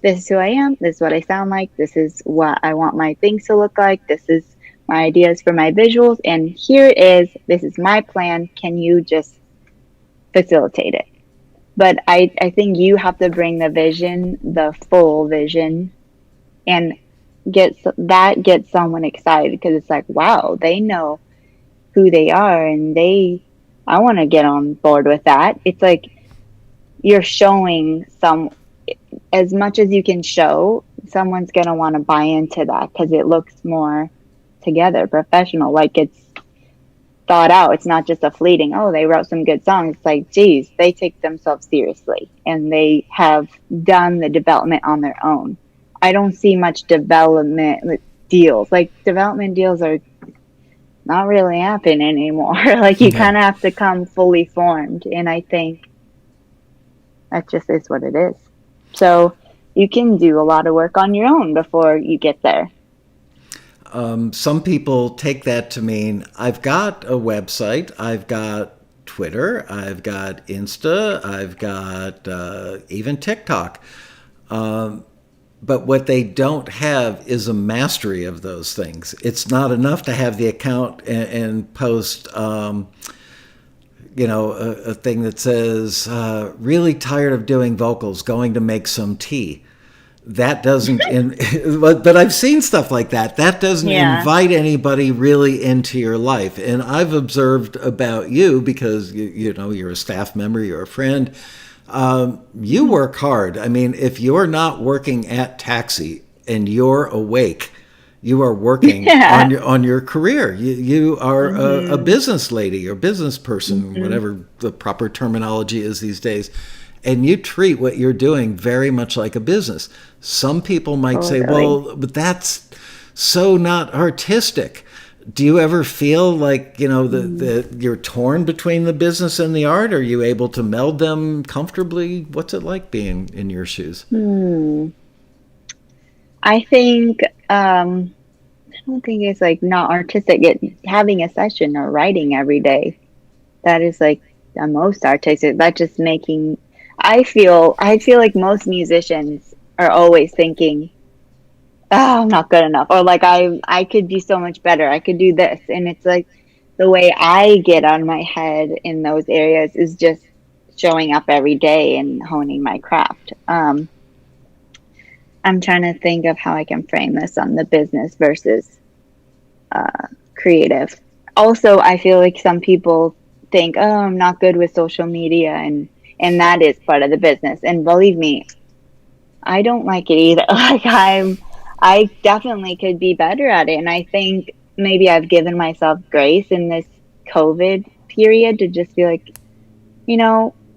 this is who I am. This is what I sound like. This is what I want my things to look like. This is my ideas for my visuals. And here it is. This is my plan. Can you just facilitate it? But I think you have to bring the vision, the full vision, and get someone excited because it's like, wow, they know who they are and I want to get on board with that. It's like you're showing as much as you can show, someone's going to want to buy into that because it looks more together, professional, like it's thought out. It's not just a fleeting, they wrote some good songs. It's like, geez, they take themselves seriously and they have done the development on their own. I don't see much development deals. Like development deals are not really happening anymore. Like you kind of have to come fully formed. And I think that just is what it is. So you can do a lot of work on your own before you get there. Some people take that to mean I've got a website, I've got Twitter, I've got Insta, I've got even TikTok. But what they don't have is a mastery of those things. It's not enough to have the account and post, a thing that says, really tired of doing vocals, going to make some tea. That doesn't, but I've seen stuff like that. That doesn't invite anybody really into your life. And I've observed about you because, you're a staff member, you're a friend. You work hard. I mean, if you're not working at Taxi and you're awake, you are working on your career. You are a business lady or business person, whatever the proper terminology is these days. And you treat what you're doing very much like a business. Some people might say, well, but that's so not artistic. Do you ever feel like, that you're torn between the business and the art? Are you able to meld them comfortably? What's it like being in your shoes? I think I don't think it's like not artistic. Having a session or writing every day, that is like the most artistic. That's just making. I feel like most musicians are always thinking, "Oh, I'm not good enough," or like I could do so much better. I could do this, and it's like the way I get out of my head in those areas is just showing up every day and honing my craft. I'm trying to think of how I can frame this on the business versus creative. Also, I feel like some people think, "Oh, I'm not good with social media," and that is part of the business. And believe me, I don't like it either. I definitely could be better at it, and I think maybe I've given myself grace in this COVID period to just be like,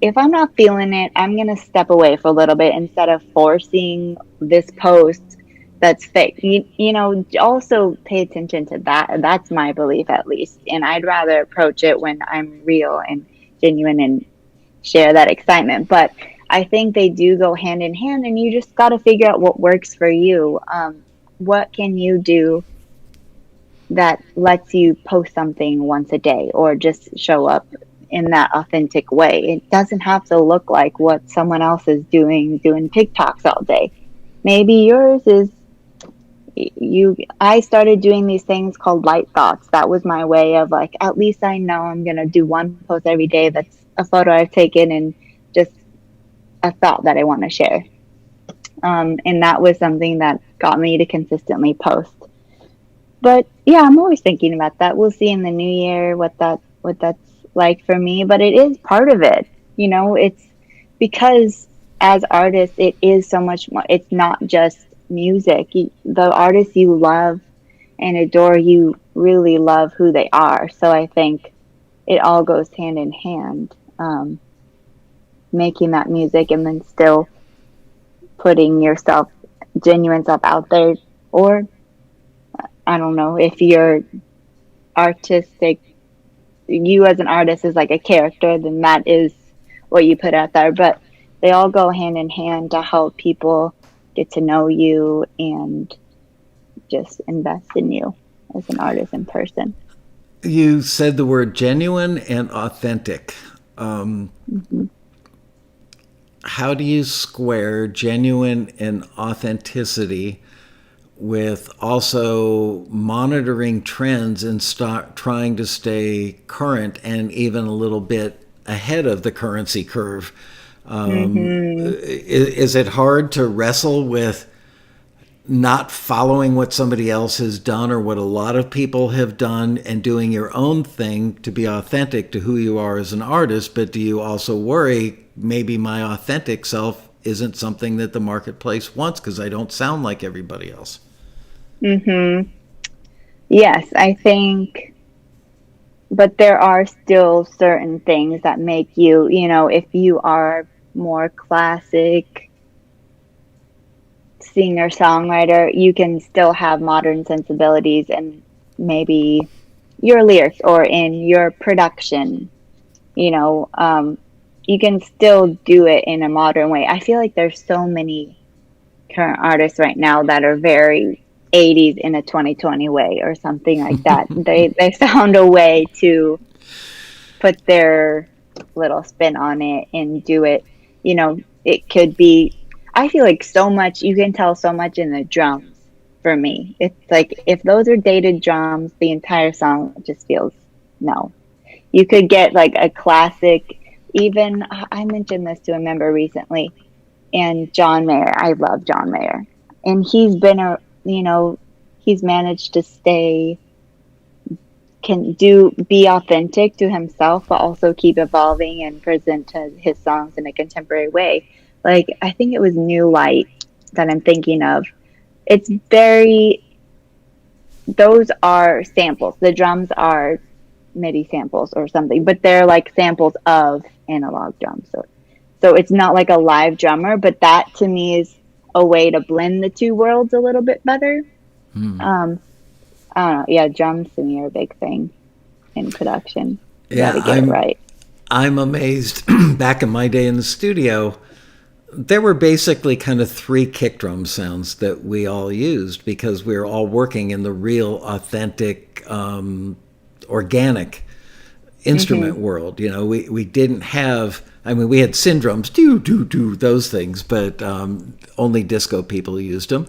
if I'm not feeling it, I'm going to step away for a little bit instead of forcing this post that's fake. Also pay attention to that. That's my belief, at least. And I'd rather approach it when I'm real and genuine and share that excitement. But I think they do go hand in hand, and you just got to figure out what works for you. What can you do that lets you post something once a day or just show up in that authentic way? It doesn't have to look like what someone else is doing TikToks all day. Maybe yours is I started doing these things called light thoughts. That was my way of like, at least I know I'm going to do one post every day that's a photo I've taken and just a thought that I want to share. And that was something that got me to consistently post. But yeah, I'm always thinking about that. We'll see in the new year what that's like for me, but it is part of it. It's because as artists, it is so much more. It's not just music. The artists you love and adore, you really love who they are. So I think it all goes hand in hand. Making that music and then still putting yourself, genuine self out there, or I don't know, if you're artistic, you as an artist is like a character, then that is what you put out there. But they all go hand in hand to help people get to know you and just invest in you as an artist in person. You said the word genuine and authentic. How do you square genuine and authenticity with also monitoring trends and trying to stay current and even a little bit ahead of the currency curve? Is it hard to wrestle with not following what somebody else has done or what a lot of people have done and doing your own thing to be authentic to who you are as an artist? But do you also worry maybe my authentic self isn't something that the marketplace wants because I don't sound like everybody else? Yes, I think, but there are still certain things that make you, if you are more classic singer songwriter, you can still have modern sensibilities and maybe your lyrics or in your production, you can still do it in a modern way. I feel like there's so many current artists right now that are very 80s in a 2020 way or something like that. They found a way to put their little spin on it and do it. It could be, I feel like so much, you can tell so much in the drums for me. It's like if those are dated drums, the entire song just feels no. You could get like a classic, even I mentioned this to a member recently, and John Mayer. I love John Mayer. And he's been he's managed to be authentic to himself, but also keep evolving and present his songs in a contemporary way. Like, I think it was New Light that I'm thinking of. Those are samples. The drums are MIDI samples or something, but they're like samples of analog drums. So it's not like a live drummer, but that to me is a way to blend the two worlds a little bit better. I don't know. Yeah, drums to me are a big thing in production. You Yeah, gotta get it right. I'm amazed. Back in my day in the studio, there were basically kind of three kick drum sounds that we all used because we were all working in the real, authentic, organic instrument world. You know, we didn't have. I mean, we had syndromes, do those things, but only disco people used them.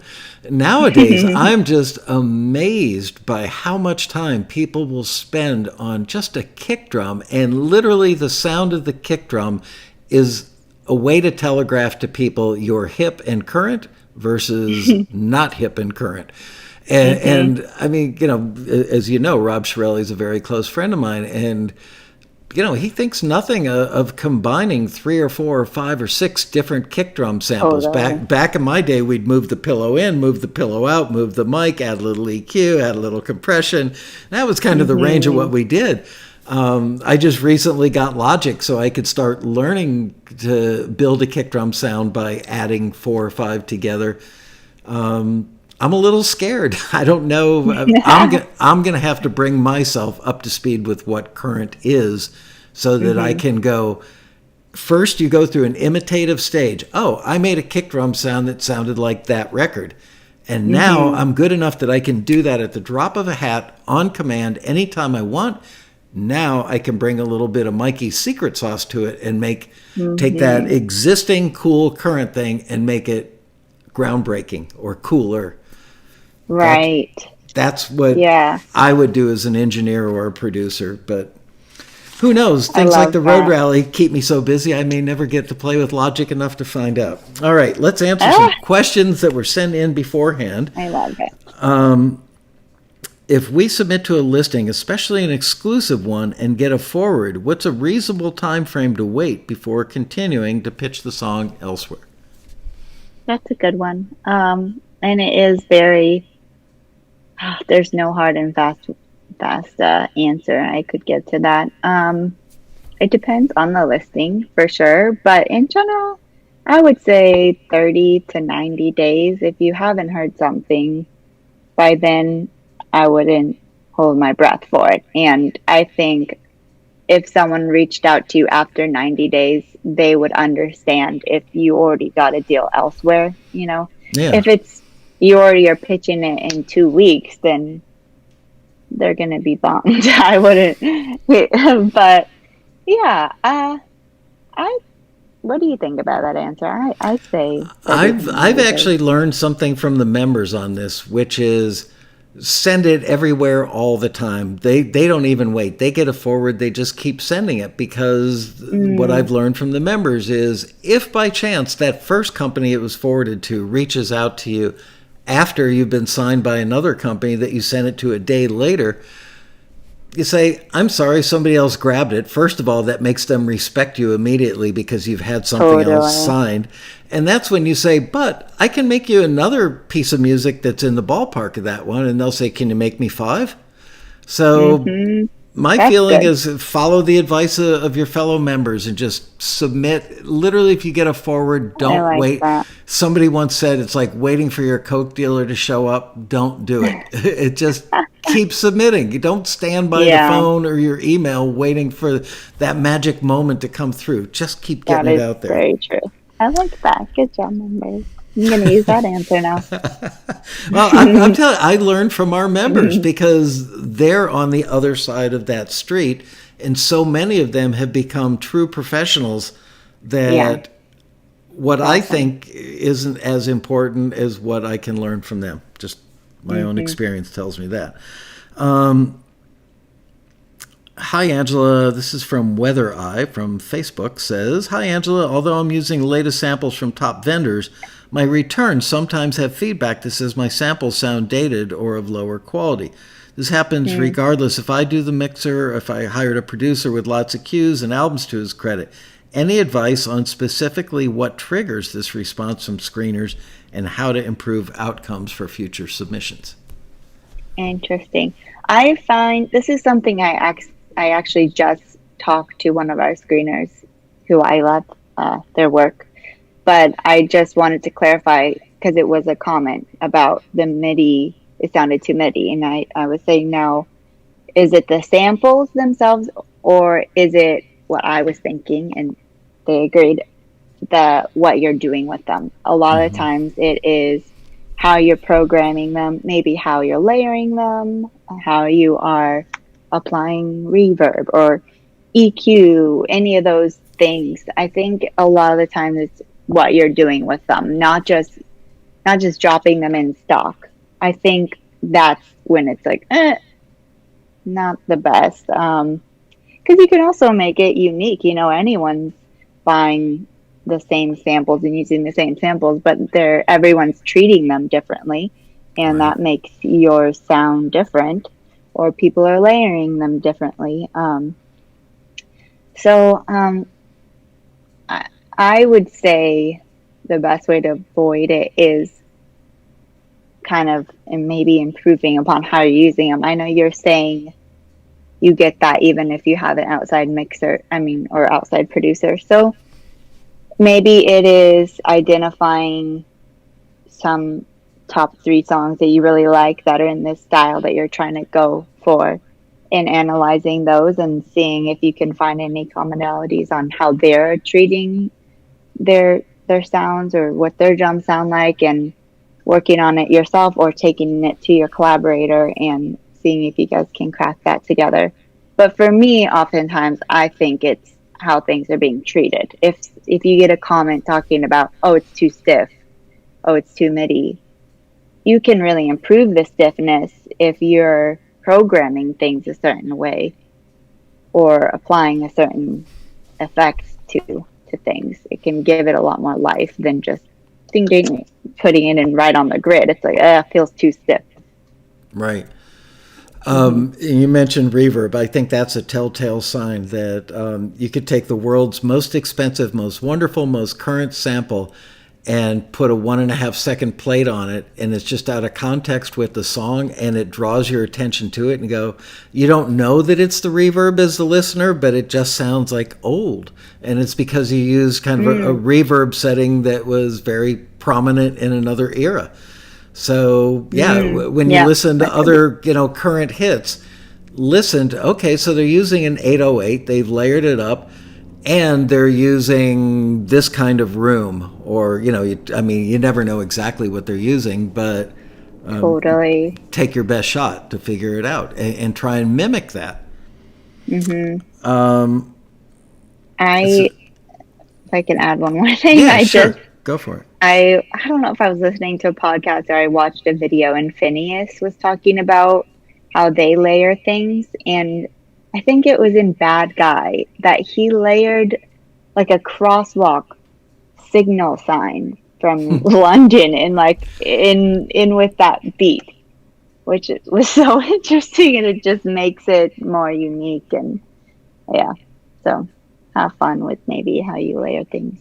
Nowadays, I'm just amazed by how much time people will spend on just a kick drum, and literally the sound of the kick drum is a way to telegraph to people you're hip and current versus not hip and current. And I mean, you know, as you know, Rob Shirelli is a very close friend of mine, and you know, he thinks nothing of combining 3 or 4 or 5 or 6 different kick drum samples. Back in my day, we'd move the pillow in, move the pillow out, move the mic, add a little EQ, add a little compression. That was kind of the range of what we did. I just recently got Logic, so I could start learning to build a kick drum sound by adding 4 or 5 together. I'm a little scared. I don't know. I'm going to have to bring myself up to speed with what current is so that I can go. First, you go through an imitative stage. Oh, I made a kick drum sound that sounded like that record. And now I'm good enough that I can do that at the drop of a hat on command anytime I want. Now I can bring a little bit of Mikey's secret sauce to it and take that existing cool current thing and make it groundbreaking or cooler. Right. That's what I would do as an engineer or a producer. But who knows? Things like the Road Rally keep me so busy I may never get to play with Logic enough to find out. All right, let's answer some questions that were sent in beforehand. I love it. If we submit to a listing, especially an exclusive one, and get a forward, what's a reasonable time frame to wait before continuing to pitch the song elsewhere? That's a good one. And it is very... there's no hard and fast answer I could give to that. It depends on the listing for sure, but in general, I would say 30 to 90 days. If you haven't heard something by then, I wouldn't hold my breath for it. And I think if someone reached out to you after 90 days, they would understand if you already got a deal elsewhere, you know? Yeah. If it's you already are pitching it in 2 weeks, then they're going to be bummed. I wouldn't. But yeah, what do you think about that answer? I say I've actually learned something from the members on this, which is send it everywhere all the time. They don't even wait. They get a forward, they just keep sending it, because what I've learned from the members is if by chance that first company it was forwarded to reaches out to you after you've been signed by another company that you sent it to a day later, you say, I'm sorry, somebody else grabbed it. First of all, that makes them respect you immediately because you've had something else signed. And that's when you say, but I can make you another piece of music that's in the ballpark of that one. And they'll say, can you make me 5? So my feeling is follow the advice of your fellow members and just submit. Literally, if you get a forward, don't wait. That. Somebody once said it's like waiting for your Coke dealer to show up. Don't do it. It just keep submitting. You don't stand by the phone or your email waiting for that magic moment to come through. Just keep getting it out there. Very true. I like that. Good job, members. I'm going to use that answer now. Well, I'm telling you, I learned from our members because they're on the other side of that street, and so many of them have become true professionals that what I think isn't as important as what I can learn from them. Just my own experience tells me that. Hi, Angela. This is from Weather Eye from Facebook. Says, hi, Angela. Although I'm using the latest samples from top vendors, my returns sometimes have feedback that says my samples sound dated or of lower quality. This happens regardless if I do the mixer or if I hired a producer with lots of cues and albums to his credit. Any advice on specifically what triggers this response from screeners and how to improve outcomes for future submissions? Interesting. I find this is something I actually just talked to one of our screeners who I love their work, but I just wanted to clarify because it was a comment about the MIDI it sounded too MIDI. And I was saying, now, is it the samples themselves, or is it what I was thinking? And they agreed, what you're doing with them. A lot of times it is how you're programming them, maybe how you're layering them, how you are applying reverb or EQ, any of those things. I think a lot of the time it's what you're doing with them, not just dropping them in stock. I think that's when it's like, not the best. Because you can also make it unique. Anyone's buying the same samples and using the same samples, but everyone's treating them differently, and that makes your sound different, or people are layering them differently. So I would say the best way to avoid it is kind of, and maybe improving upon how you're using them. I know you're saying you get that even if you have an outside mixer, or outside producer. So maybe it is identifying some top 3 songs that you really like that are in this style that you're trying to go for, and analyzing those and seeing if you can find any commonalities on how they're treating their sounds or what their drums sound like, and working on it yourself or taking it to your collaborator and seeing if you guys can crack that together. But for me, oftentimes, I think it's how things are being treated. If you get a comment talking about, oh, it's too stiff, oh, it's too MIDI, you can really improve the stiffness if you're programming things a certain way or applying a certain effect to things. It can give it a lot more life than just putting it in right on the grid. It's like, it feels too stiff. Right. You mentioned reverb. I think that's a telltale sign that you could take the world's most expensive, most wonderful, most current sample and put a 1.5 second plate on it, and it's just out of context with the song, and it draws your attention to it, and go, you don't know that it's the reverb as the listener, but it just sounds like old. And it's because you used kind of a reverb setting that was very prominent in another era. So when you listen to other current hits, listen to, okay, so they're using an 808, they've layered it up, and they're using this kind of room, or you never know exactly what they're using, but totally take your best shot to figure it out and try and mimic that. If I can add one more thing, Go for it. I don't know if I was listening to a podcast or I watched a video, and Phineas was talking about how they layer things, and I think it was in Bad Guy that he layered like a crosswalk signal sign from London and in with that beat, which was so interesting, and it just makes it more unique. And so have fun with maybe how you layer things.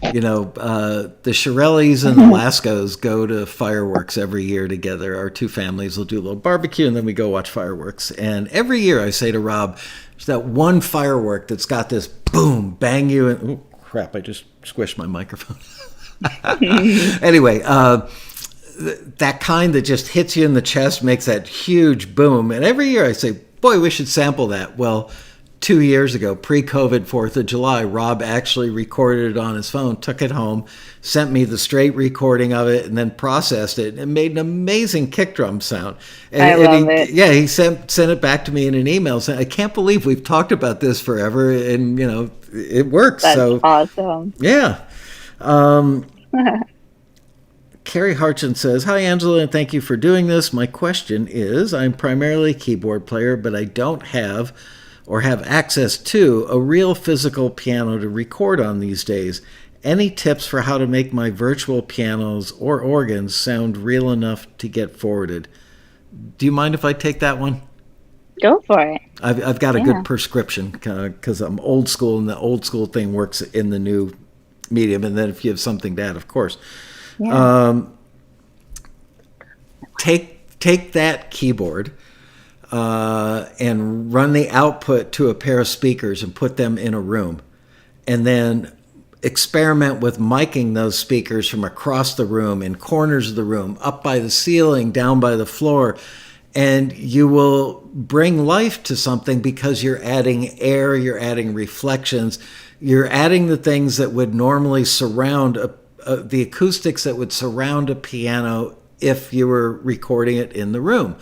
The Shirellis and the Lascos go to fireworks every year together. Our two families will do a little barbecue, and then we go watch fireworks. And every year I say to Rob, there's that one firework that's got this boom, bang you, and oh, crap, I just squished my microphone. Anyway, that kind that just hits you in the chest, makes that huge boom. And every year I say, boy, we should sample that. Well, 2 years ago, pre-COVID 4th of July, Rob actually recorded it on his phone, took it home, sent me the straight recording of it, and then processed it, and made an amazing kick drum sound. And, I love it. Yeah, he sent it back to me in an email saying, I can't believe we've talked about this forever, and, it works. That's awesome. Yeah. Carrie Harchin says, hi, Angela, and thank you for doing this. My question is, I'm primarily a keyboard player, but I don't have or have access to a real physical piano to record on these days. Any tips for how to make my virtual pianos or organs sound real enough to get forwarded? Do you mind if I take that one? Go for it. I've got a good prescription because I'm old school, and the old school thing works in the new medium. And then if you have something to add, of course. Yeah. Take that keyboard and run the output to a pair of speakers and put them in a room. And then experiment with miking those speakers from across the room, in corners of the room, up by the ceiling, down by the floor, and you will bring life to something because you're adding air, you're adding reflections, you're adding the things that would normally surround the acoustics that would surround a piano if you were recording it in the room.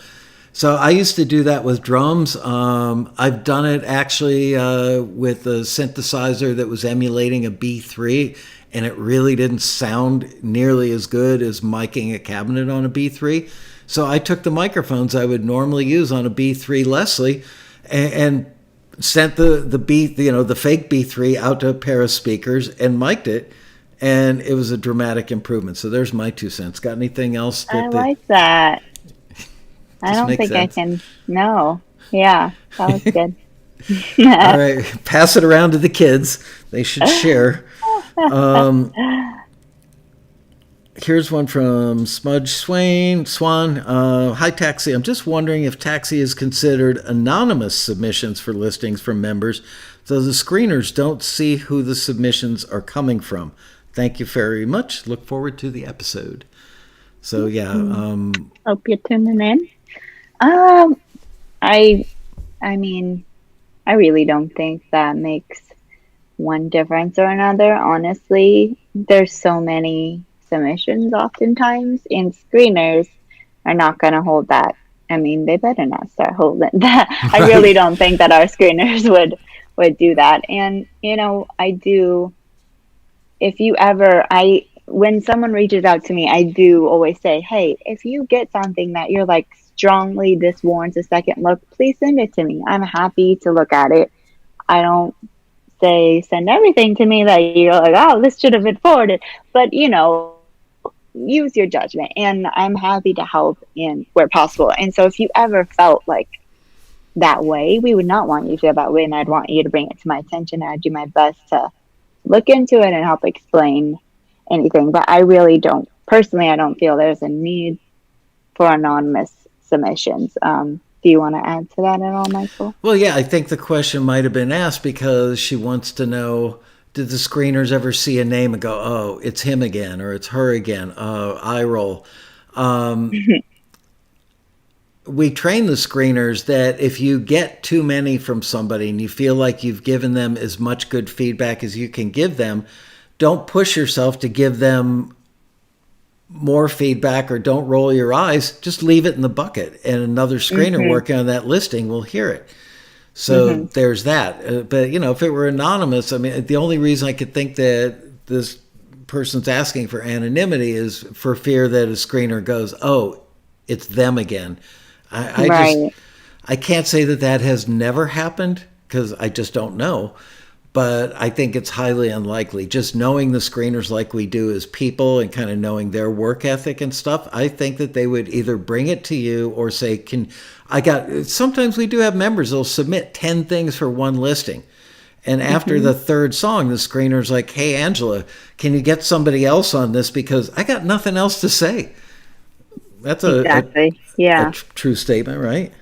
So I used to do that with drums. I've done it actually with a synthesizer that was emulating a B3, and it really didn't sound nearly as good as miking a cabinet on a B3. So I took the microphones I would normally use on a B3 Leslie and sent the fake B3 out to a pair of speakers and mic'd it, and it was a dramatic improvement. So there's my 2 cents. Got anything else? I like that. I don't think sense. I can. No. Yeah, that was good. All right, pass it around to the kids. They should share. Here's one from Smudge Swan. Hi, Taxi. I'm just wondering if Taxi is considered anonymous submissions for listings from members, so the screeners don't see who the submissions are coming from. Thank you very much. Look forward to the episode. So, yeah. Hope you're tuning in. I mean, I really don't think that makes one difference or another. Honestly, there's so many submissions oftentimes, and screeners are not going to hold that. I mean, they better not start holding that. Right. I really don't think that our screeners would do that. And, I do, when someone reaches out to me, I do always say, hey, if you get something that you're like, strongly this warrants a second look, please send it to me. I'm happy to look at it. I don't say send everything to me that you're like, oh, this should have been forwarded. But, use your judgment, and I'm happy to help in where possible. And so if you ever felt like that way, we would not want you to feel that way, and I'd want you to bring it to my attention. I'd do my best to look into it and help explain anything. But I really don't, personally, I don't feel there's a need for anonymous submissions. Do you want to add to that at all, Michael? Well, yeah, I think the question might have been asked because she wants to know, did the screeners ever see a name and go, oh, it's him again, or it's her again, eye roll. We train the screeners that if you get too many from somebody and you feel like you've given them as much good feedback as you can give them, don't push yourself to give them more feedback or don't roll your eyes. Just leave it in the bucket, and another screener working on that listing will hear it. So there's that. But, if it were anonymous, I mean, the only reason I could think that this person's asking for anonymity is for fear that a screener goes, oh, it's them again. I can't say that has never happened because I just don't know. But I think it's highly unlikely. Just knowing the screeners like we do as people and kind of knowing their work ethic and stuff, I think that they would either bring it to you or say, sometimes we do have members that'll submit 10 things for one listing. And after the third song, the screener's like, hey, Angela, can you get somebody else on this? Because I got nothing else to say. That's a true statement, right?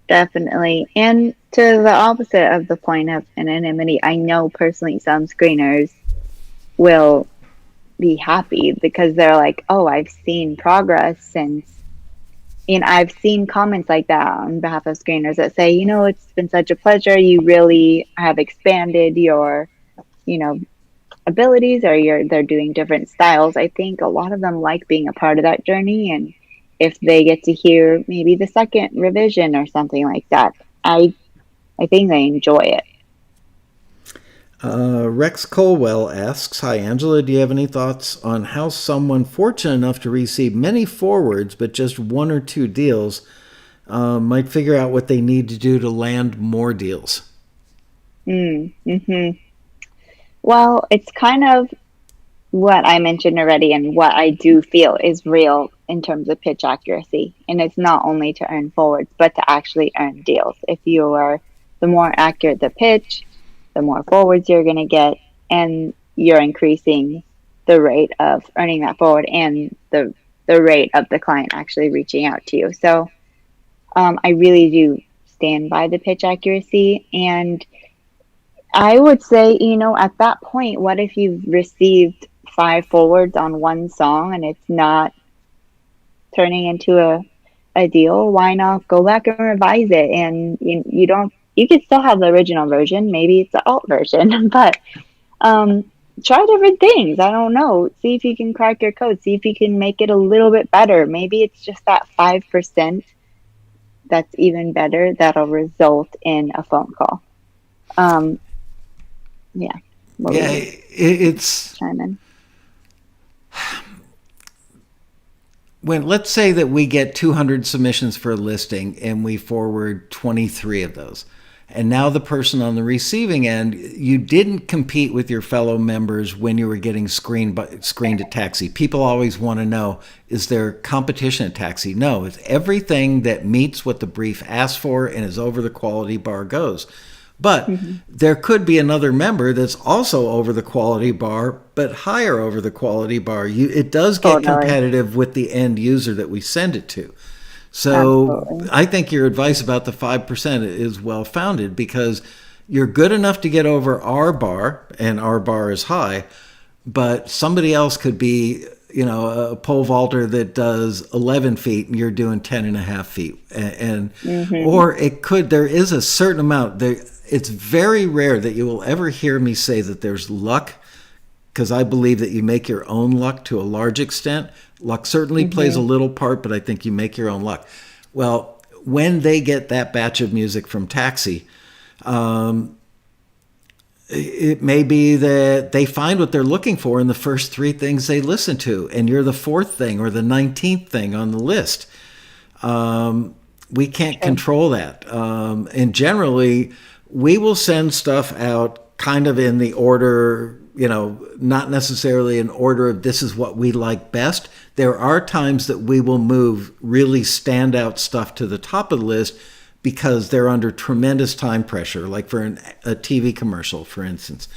Definitely. And to the opposite of the point of anonymity, I know personally some screeners will be happy because they're like, oh, I've seen progress since, and I've seen comments like that on behalf of screeners that say, it's been such a pleasure. You really have expanded your, abilities, or they're doing different styles. I think a lot of them like being a part of that journey, and if they get to hear maybe the second revision or something like that, I think they enjoy it. Rex Colwell asks, hi, Angela, do you have any thoughts on how someone fortunate enough to receive many forwards but just one or two deals might figure out what they need to do to land more deals? Well, it's kind of what I mentioned already, and what I do feel is real in terms of pitch accuracy. And it's not only to earn forwards, but to actually earn deals. If you are the more accurate the pitch, the more forwards you're going to get, and you're increasing the rate of earning that forward and the rate of the client actually reaching out to you. So I really do stand by the pitch accuracy. And I would say, at that point, what if you've received 5 forwards on one song and it's not turning into a deal? Why not go back and revise it? And you don't, you could still have the original version. Maybe it's the alt version, but um, try different things. I don't know. See if you can crack your code. See if you can make it a little bit better. Maybe it's just that 5% that's even better that'll result in a phone call. Yeah. Yeah, it's chime in. When, let's say that we get 200 submissions for a listing and we forward 23 of those. And now the person on the receiving end, you didn't compete with your fellow members when you were getting screened at Taxi. People always want to know, is there competition at Taxi? No, it's everything that meets what the brief asks for and is over the quality bar goes. But there could be another member that's also over the quality bar, but higher over the quality bar. It does get competitive with the end user that we send it to. So absolutely. I think your advice about the 5% is well-founded, because you're good enough to get over our bar, and our bar is high, but somebody else could be, a pole vaulter that does 11 feet and you're doing 10 and a half feet. Or there is a certain amount. It's very rare that you will ever hear me say that there's luck, because I believe that you make your own luck to a large extent. Luck certainly plays a little part, but I think you make your own luck. Well, when they get that batch of music from Taxi, it may be that they find what they're looking for in the first 3 things they listen to, and you're the 4th thing or the 19th thing on the list. We can't control that. And generally, we will send stuff out kind of in the order, not necessarily in order of this is what we like best. There are times that we will move really standout stuff to the top of the list because they're under tremendous time pressure, like for a TV commercial, for instance.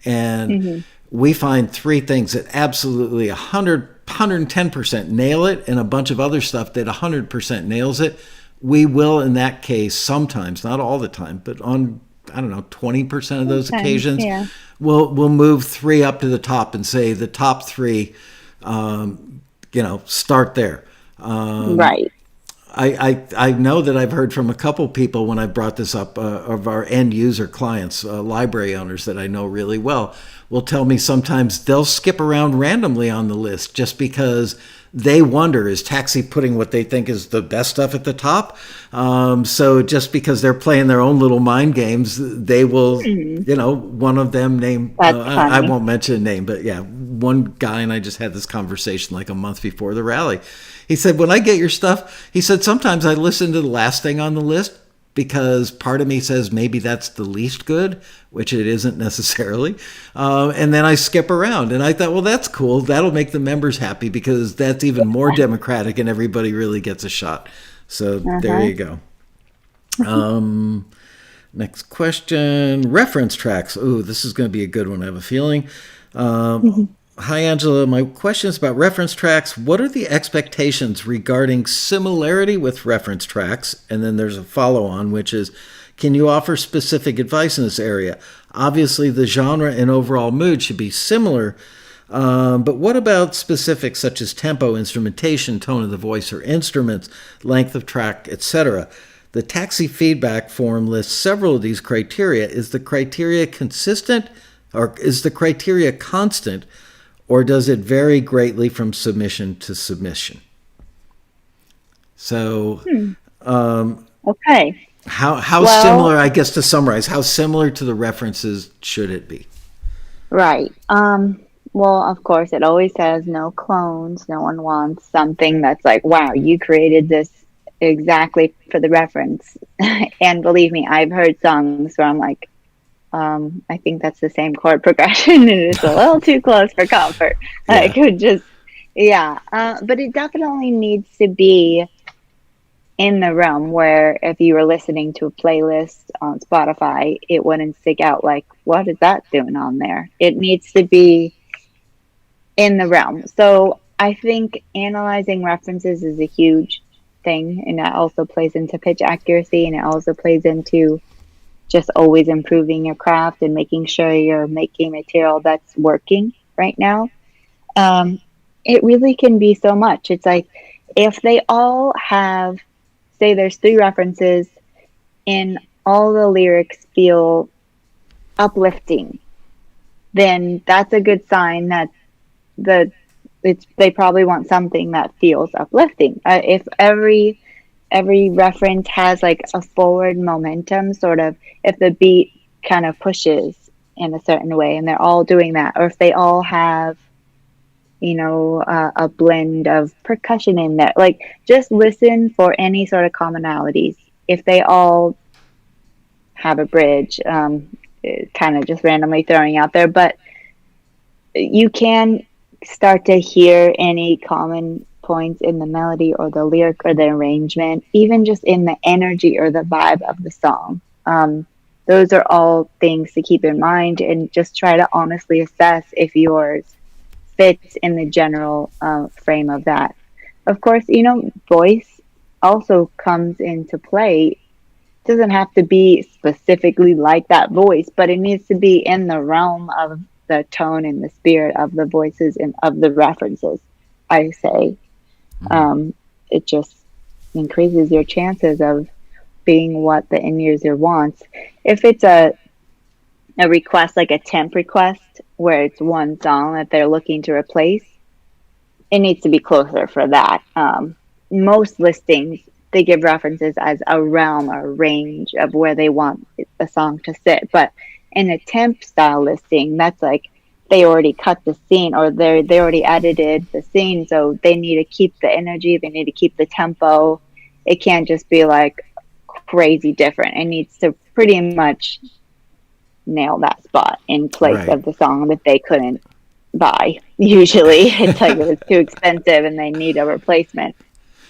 And we find 3 things that absolutely 110% nail it, and a bunch of other stuff that 100% nails it. We will, in that case, sometimes, not all the time, but on, 20% of those occasions, we'll move 3 up to the top and say the top 3, start there. Right. I know that I've heard from a couple people when I brought this up, of our end user clients, library owners that I know really well, will tell me sometimes they'll skip around randomly on the list just because they wonder, is Taxi putting what they think is the best stuff at the top? So just because they're playing their own little mind games, they will, one of them named, I won't mention a name, but yeah, one guy, and I just had this conversation like a month before the rally. He said, when I get your stuff, he said, sometimes I listen to the last thing on the list because part of me says maybe that's the least good, which it isn't necessarily. And then I skip around. And I thought, well, that's cool. That'll make the members happy because that's even more democratic and everybody really gets a shot. So there you go. Next question. Reference tracks. Ooh, this is going to be a good one, I have a feeling. Hi, Angela. My question is about reference tracks. What are the expectations regarding similarity with reference tracks? And then there's a follow-on, which is, can you offer specific advice in this area? Obviously, the genre and overall mood should be similar, but what about specifics such as tempo, instrumentation, tone of the voice or instruments, length of track, etc.? The Taxi feedback form lists several of these criteria. Is the criteria consistent, or is the criteria constant, or does it vary greatly from submission to submission? So, okay. How similar, I guess to summarize, how similar to the references should it be? Right. Well, of course, it always says no clones. No one wants something that's like, wow, you created this exactly for the reference. And believe me, I've heard songs where I'm like, I think that's the same chord progression and it's a little too close for comfort. Yeah. I could just, but it definitely needs to be in the realm where if you were listening to a playlist on Spotify, it wouldn't stick out like, what is that doing on there? It needs to be in the realm. So I think analyzing references is a huge thing, and that also plays into pitch accuracy, and it also plays into just always improving your craft and making sure you're making material that's working right now. Um, it really can be so much. It's like if they all have, say, there's three references, and all the lyrics feel uplifting, then that's a good sign that the they probably want something that feels uplifting. If every reference has like a forward momentum, sort of, if the beat kind of pushes in a certain way, and they're all doing that, or if they all have, a blend of percussion in there, like just listen for any sort of commonalities. If they all have a bridge, kind of just randomly throwing out there, but you can start to hear any common points in the melody or the lyric or the arrangement, even just in the energy or the vibe of the song. Those are all things to keep in mind, and just try to honestly assess if yours fits in the general frame of that. Of course, voice also comes into play. It doesn't have to be specifically like that voice, but it needs to be in the realm of the tone and the spirit of the voices and of the references, I say. It just increases your chances of being what the end user wants. If it's a request, like a temp request, where it's one song that they're looking to replace, it needs to be closer for that. Most listings, they give references as a realm or range of where they want the song to sit. But in a temp style listing, that's like they already cut the scene, or they already edited the scene, so they need to keep the energy, they need to keep the tempo. It can't just be like crazy different. It needs to pretty much nail that spot in place of the song that they couldn't buy. Usually it's like it was too expensive and they need a replacement.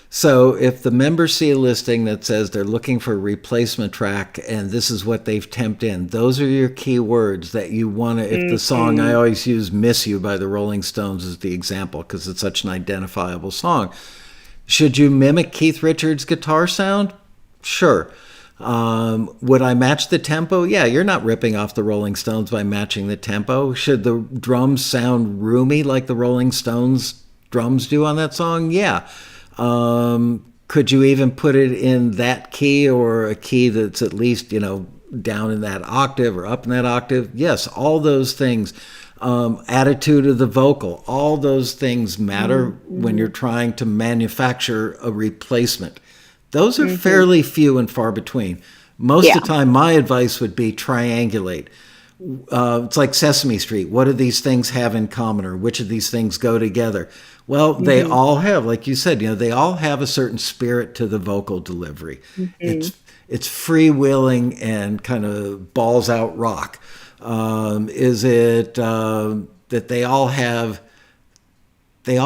So if the members see a listing that says they're looking for a replacement track and this is what they've temped in, those are your key words that you want to, if the song, I always use Miss You by the Rolling Stones as the example because it's such an identifiable song. Should you mimic Keith Richards' guitar sound? Sure. Would I match the tempo? Yeah, you're not ripping off the Rolling Stones by matching the tempo. Should the drums sound roomy like the Rolling Stones drums do on that song? Yeah. Could you even put it in that key or a key that's at least, down in that octave or up in that octave? Yes, all those things. Attitude of the vocal, all those things matter when you're trying to manufacture a replacement. Those are fairly few and far between. Most of the time, my advice would be triangulate. It's like Sesame Street. What do these things have in common, or which of these things go together? Well, they all have, like you said, they all have a certain spirit to the vocal delivery. It's freewheeling and kind of balls out rock. Is it that they all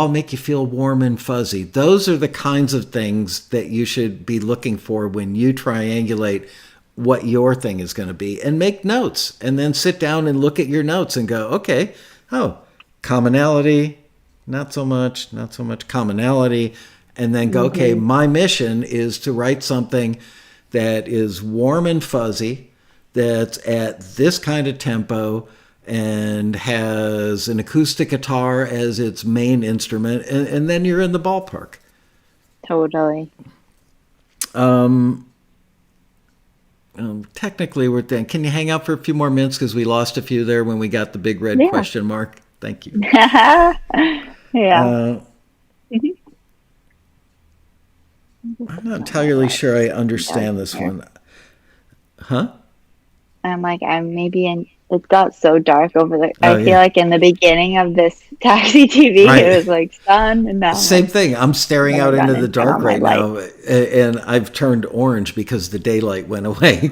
make you feel warm and fuzzy? Those are the kinds of things that you should be looking for when you triangulate what your thing is going to be, and make notes, and then sit down and look at your notes and go, okay, commonality, not so much commonality, and then go, okay, my mission is to write something that is warm and fuzzy, that's at this kind of tempo, and has an acoustic guitar as its main instrument, and then you're in the ballpark. Totally. Technically, we're then. Can you hang out for a few more minutes because we lost a few there when we got the big red question mark? Thank you. Yeah. I'm not entirely sure I understand this one. Huh? I'm like, it got so dark over there. I feel like in the beginning of this Taxi TV, it was like sun, and now same thing. I'm staring out into the dark right now, and I've turned orange because the daylight went away.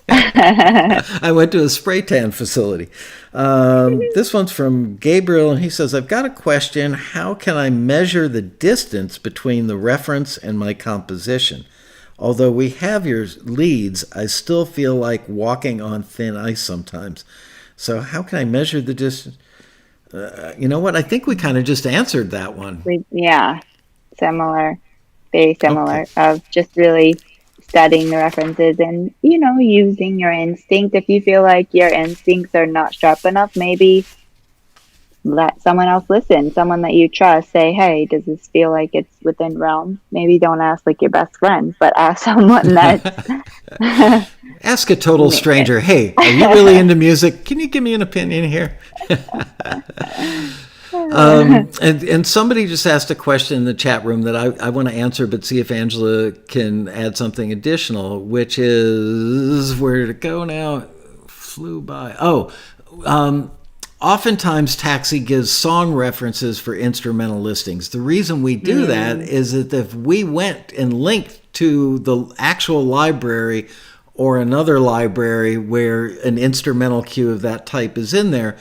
I went to a spray tan facility. This one's from Gabriel, and he says, I've got a question. How can I measure the distance between the reference and my composition? Although we have your leads, I still feel like walking on thin ice sometimes. So how can I measure the distance? You know what? I think we kind of just answered that one. Similar. Very similar. Okay. Of just really studying the references and, using your instinct. If you feel like your instincts are not sharp enough, maybe let someone else listen, someone that you trust. Say, hey, does this feel like it's within realm? Maybe don't ask like your best friend, but ask someone that's Ask a total stranger, hey, are you really into music? Can you give me an opinion here? And somebody just asked a question in the chat room that I want to answer, but see if Angela can add something additional, which is, where did it go now? Flew by. Oftentimes Taxi gives song references for instrumental listings. The reason we do that is that if we went and linked to the actual library or another library where an instrumental cue of that type is in there,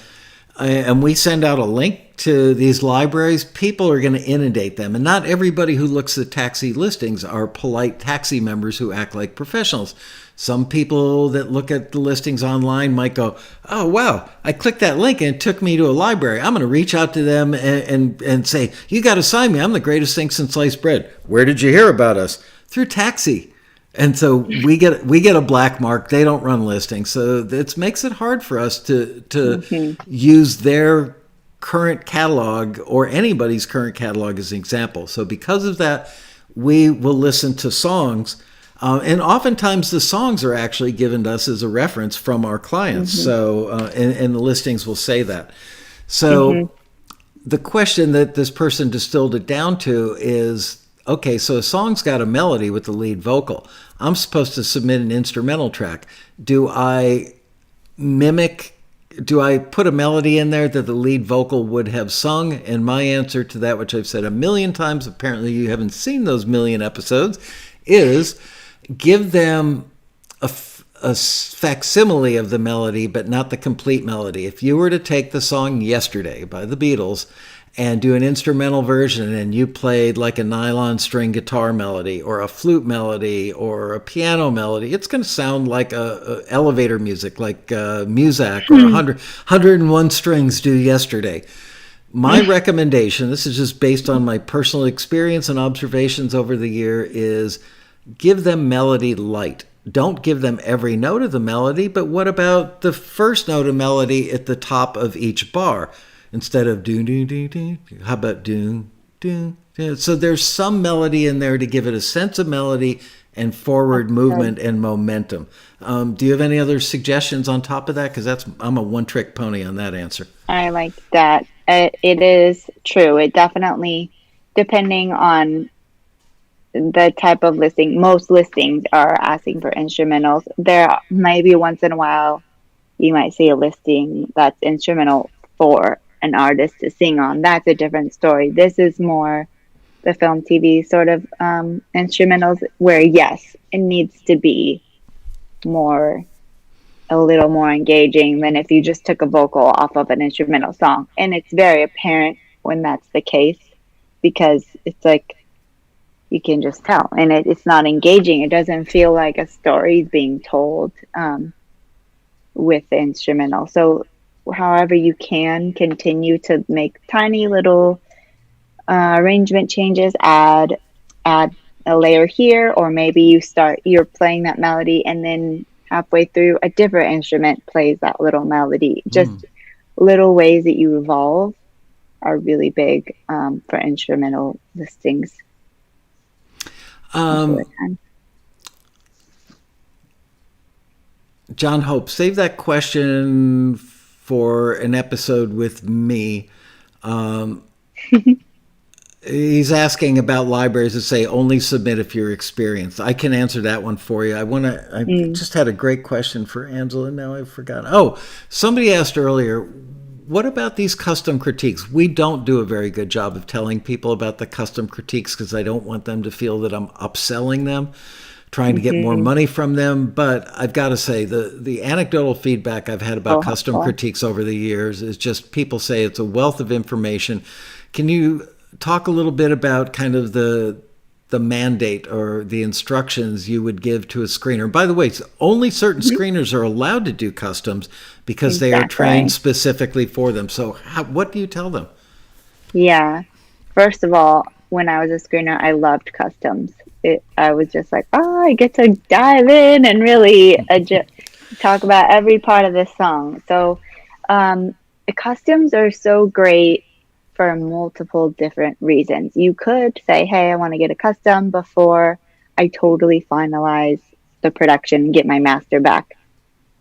and we send out a link to these libraries, people are going to inundate them. And not everybody who looks at taxi listings are polite taxi members who act like professionals. Some people that look at the listings online might go, oh, wow, I clicked that link and it took me to a library. I'm going to reach out to them and say, you got to sign me. I'm the greatest thing since sliced bread. Where did you hear about us? Through Taxi. And so we get a black mark. They don't run listings. So it makes it hard for us to use their current catalog or anybody's current catalog as an example. So because of that, we will listen to songs. And oftentimes the songs are actually given to us as a reference from our clients. So, and the listings will say that. So the question that this person distilled it down to is, okay, so a song's got a melody with the lead vocal. I'm supposed to submit an instrumental track. Do I put a melody in there that the lead vocal would have sung? And my answer to that, which I've said a million times, apparently you haven't seen those million episodes, is give them a facsimile of the melody, but not the complete melody. If you were to take the song Yesterday by the Beatles and do an instrumental version, and you played like a nylon string guitar melody or a flute melody or a piano melody, it's going to sound like a elevator music, like Muzak or 101 Strings do Yesterday. My recommendation, this is just based on my personal experience and observations over the year, is give them melody light. Don't give them every note of the melody, but what about the first note of melody at the top of each bar? Instead of do do do do, how about do do? So there's some melody in there to give it a sense of melody and forward movement and momentum. Do you have any other suggestions on top of that? Because I'm a one-trick pony on that answer. I like that. It is true. It definitely, depending on the type of listing, most listings are asking for instrumentals. There may be once in a while you might see a listing that's instrumental for an artist to sing on. That's a different story. This is more the film TV sort of instrumentals where, yes, it needs to be a little more engaging than if you just took a vocal off of an instrumental song. And it's very apparent when that's the case, because it's like you can just tell, and it's not engaging. It doesn't feel like a story is being told with the instrumental. So however you can continue to make tiny little arrangement changes, add a layer here, or maybe you're playing that melody and then halfway through a different instrument plays that little melody. Just little ways that you evolve are really big for instrumental listings. John Hope, save that question for an episode with me. He's asking about libraries that say only submit if you're experienced. I can answer that one for you. I just had a great question for Angela. Now I've forgotten. Oh, somebody asked earlier, what about these custom critiques? We don't do a very good job of telling people about the custom critiques because I don't want them to feel that I'm upselling them, trying to get more money from them. But I've got to say, the anecdotal feedback I've had about custom critiques over the years is just people say it's a wealth of information. Can you talk a little bit about kind of the mandate or the instructions you would give to a screener? By the way, only certain screeners are allowed to do customs because they are trained specifically for them. So what do you tell them? Yeah. First of all, when I was a screener, I loved customs. I was just like, oh, I get to dive in and really talk about every part of this song. So the customs are so great for multiple different reasons. You could say, hey, I want to get a custom before I totally finalize the production and get my master back.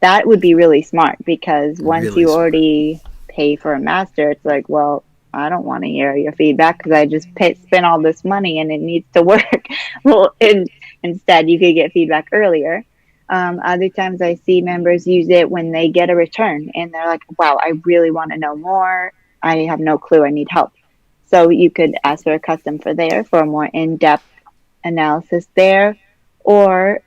That would be really smart, because once Really you smart. already pay for a master, it's like, well, I don't want to hear your feedback because I just spent all this money and it needs to work. Well, instead, you could get feedback earlier. Other times I see members use it when they get a return and they're like, wow, I really want to know more. I have no clue. I need help. So you could ask for a custom for there for a more in-depth analysis there. Or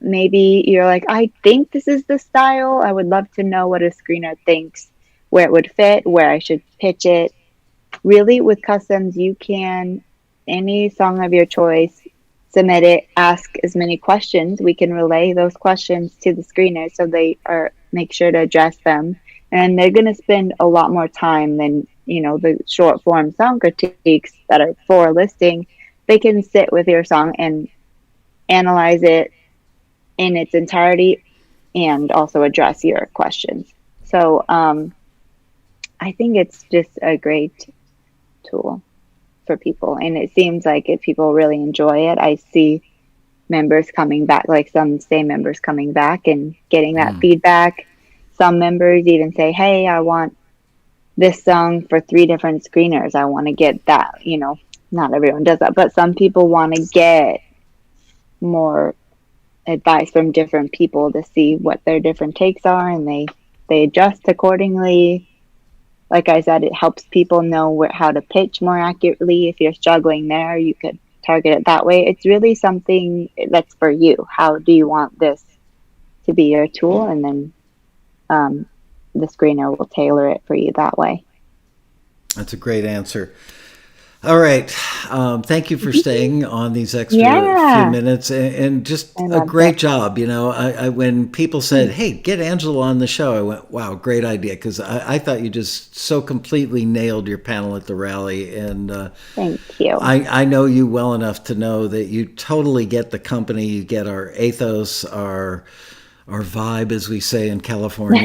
maybe you're like, I think this is the style. I would love to know what a screener thinks, where it would fit, where I should pitch it. Really, with customs, you can, any song of your choice, submit it, ask as many questions. We can relay those questions to the screener so they make sure to address them. And they're going to spend a lot more time than, the short form song critiques that are for listing. They can sit with your song and analyze it in its entirety and also address your questions. So I think it's just a great tool for people, and it seems like if people really enjoy it, I see members coming back, like some same members coming back and getting that feedback. Some members even say, hey, I want this song for 3 different screeners. I want to get that, not everyone does that, but some people want to get more advice from different people to see what their different takes are, and they adjust accordingly. Like I said, it helps people know how to pitch more accurately. If you're struggling there, you could target it that way. It's really something that's for you. How do you want this to be your tool? And then the screener will tailor it for you that way. That's a great answer. All right. Thank you for staying on these extra few minutes, and just a great job. When people said, hey, get Angela on the show, I went, wow, great idea. Because I thought you just so completely nailed your panel at the rally. And thank you. I know you well enough to know that you totally get the company. You get our ethos, our vibe, as we say in California.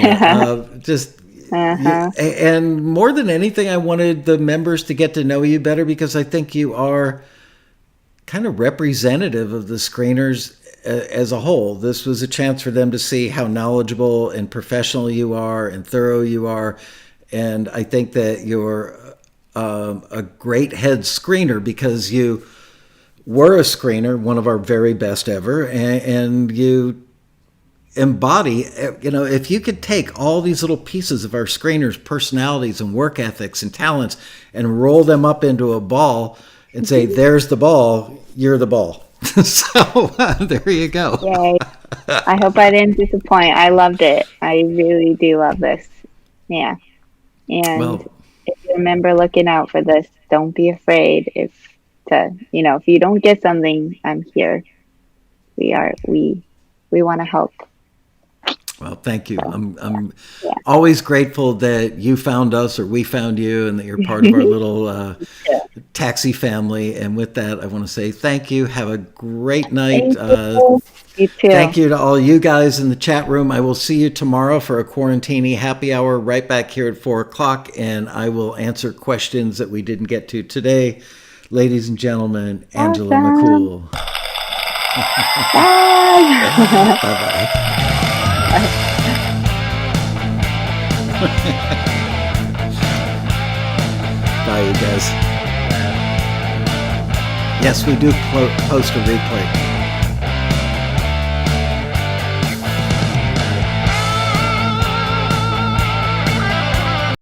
And more than anything, I wanted the members to get to know you better, because I think you are kind of representative of the screeners as a whole. This was a chance for them to see how knowledgeable and professional you are and thorough you are. And I think that you're a great head screener, because you were a screener, one of our very best ever, and you embody, if you could take all these little pieces of our screeners' personalities and work ethics and talents and roll them up into a ball and say, there's the ball, you're the ball. So there you go. Yay. I hope I didn't disappoint. I loved it. I really do love this. Yeah. And if you remember looking out for this, don't be afraid if you don't get something, I'm here. We want to help. Well, thank you. I'm always grateful that you found us, or we found you, and that you're part of our little taxi family. And with that, I want to say thank you. Have a great night. You too. Thank you to all you guys in the chat room. I will see you tomorrow for a Quarantini happy hour right back here at 4:00, and I will answer questions that we didn't get to today. Ladies and gentlemen, Angela Mukul. Bye. Bye-bye. Bye, you guys. Yes, we do post a replay.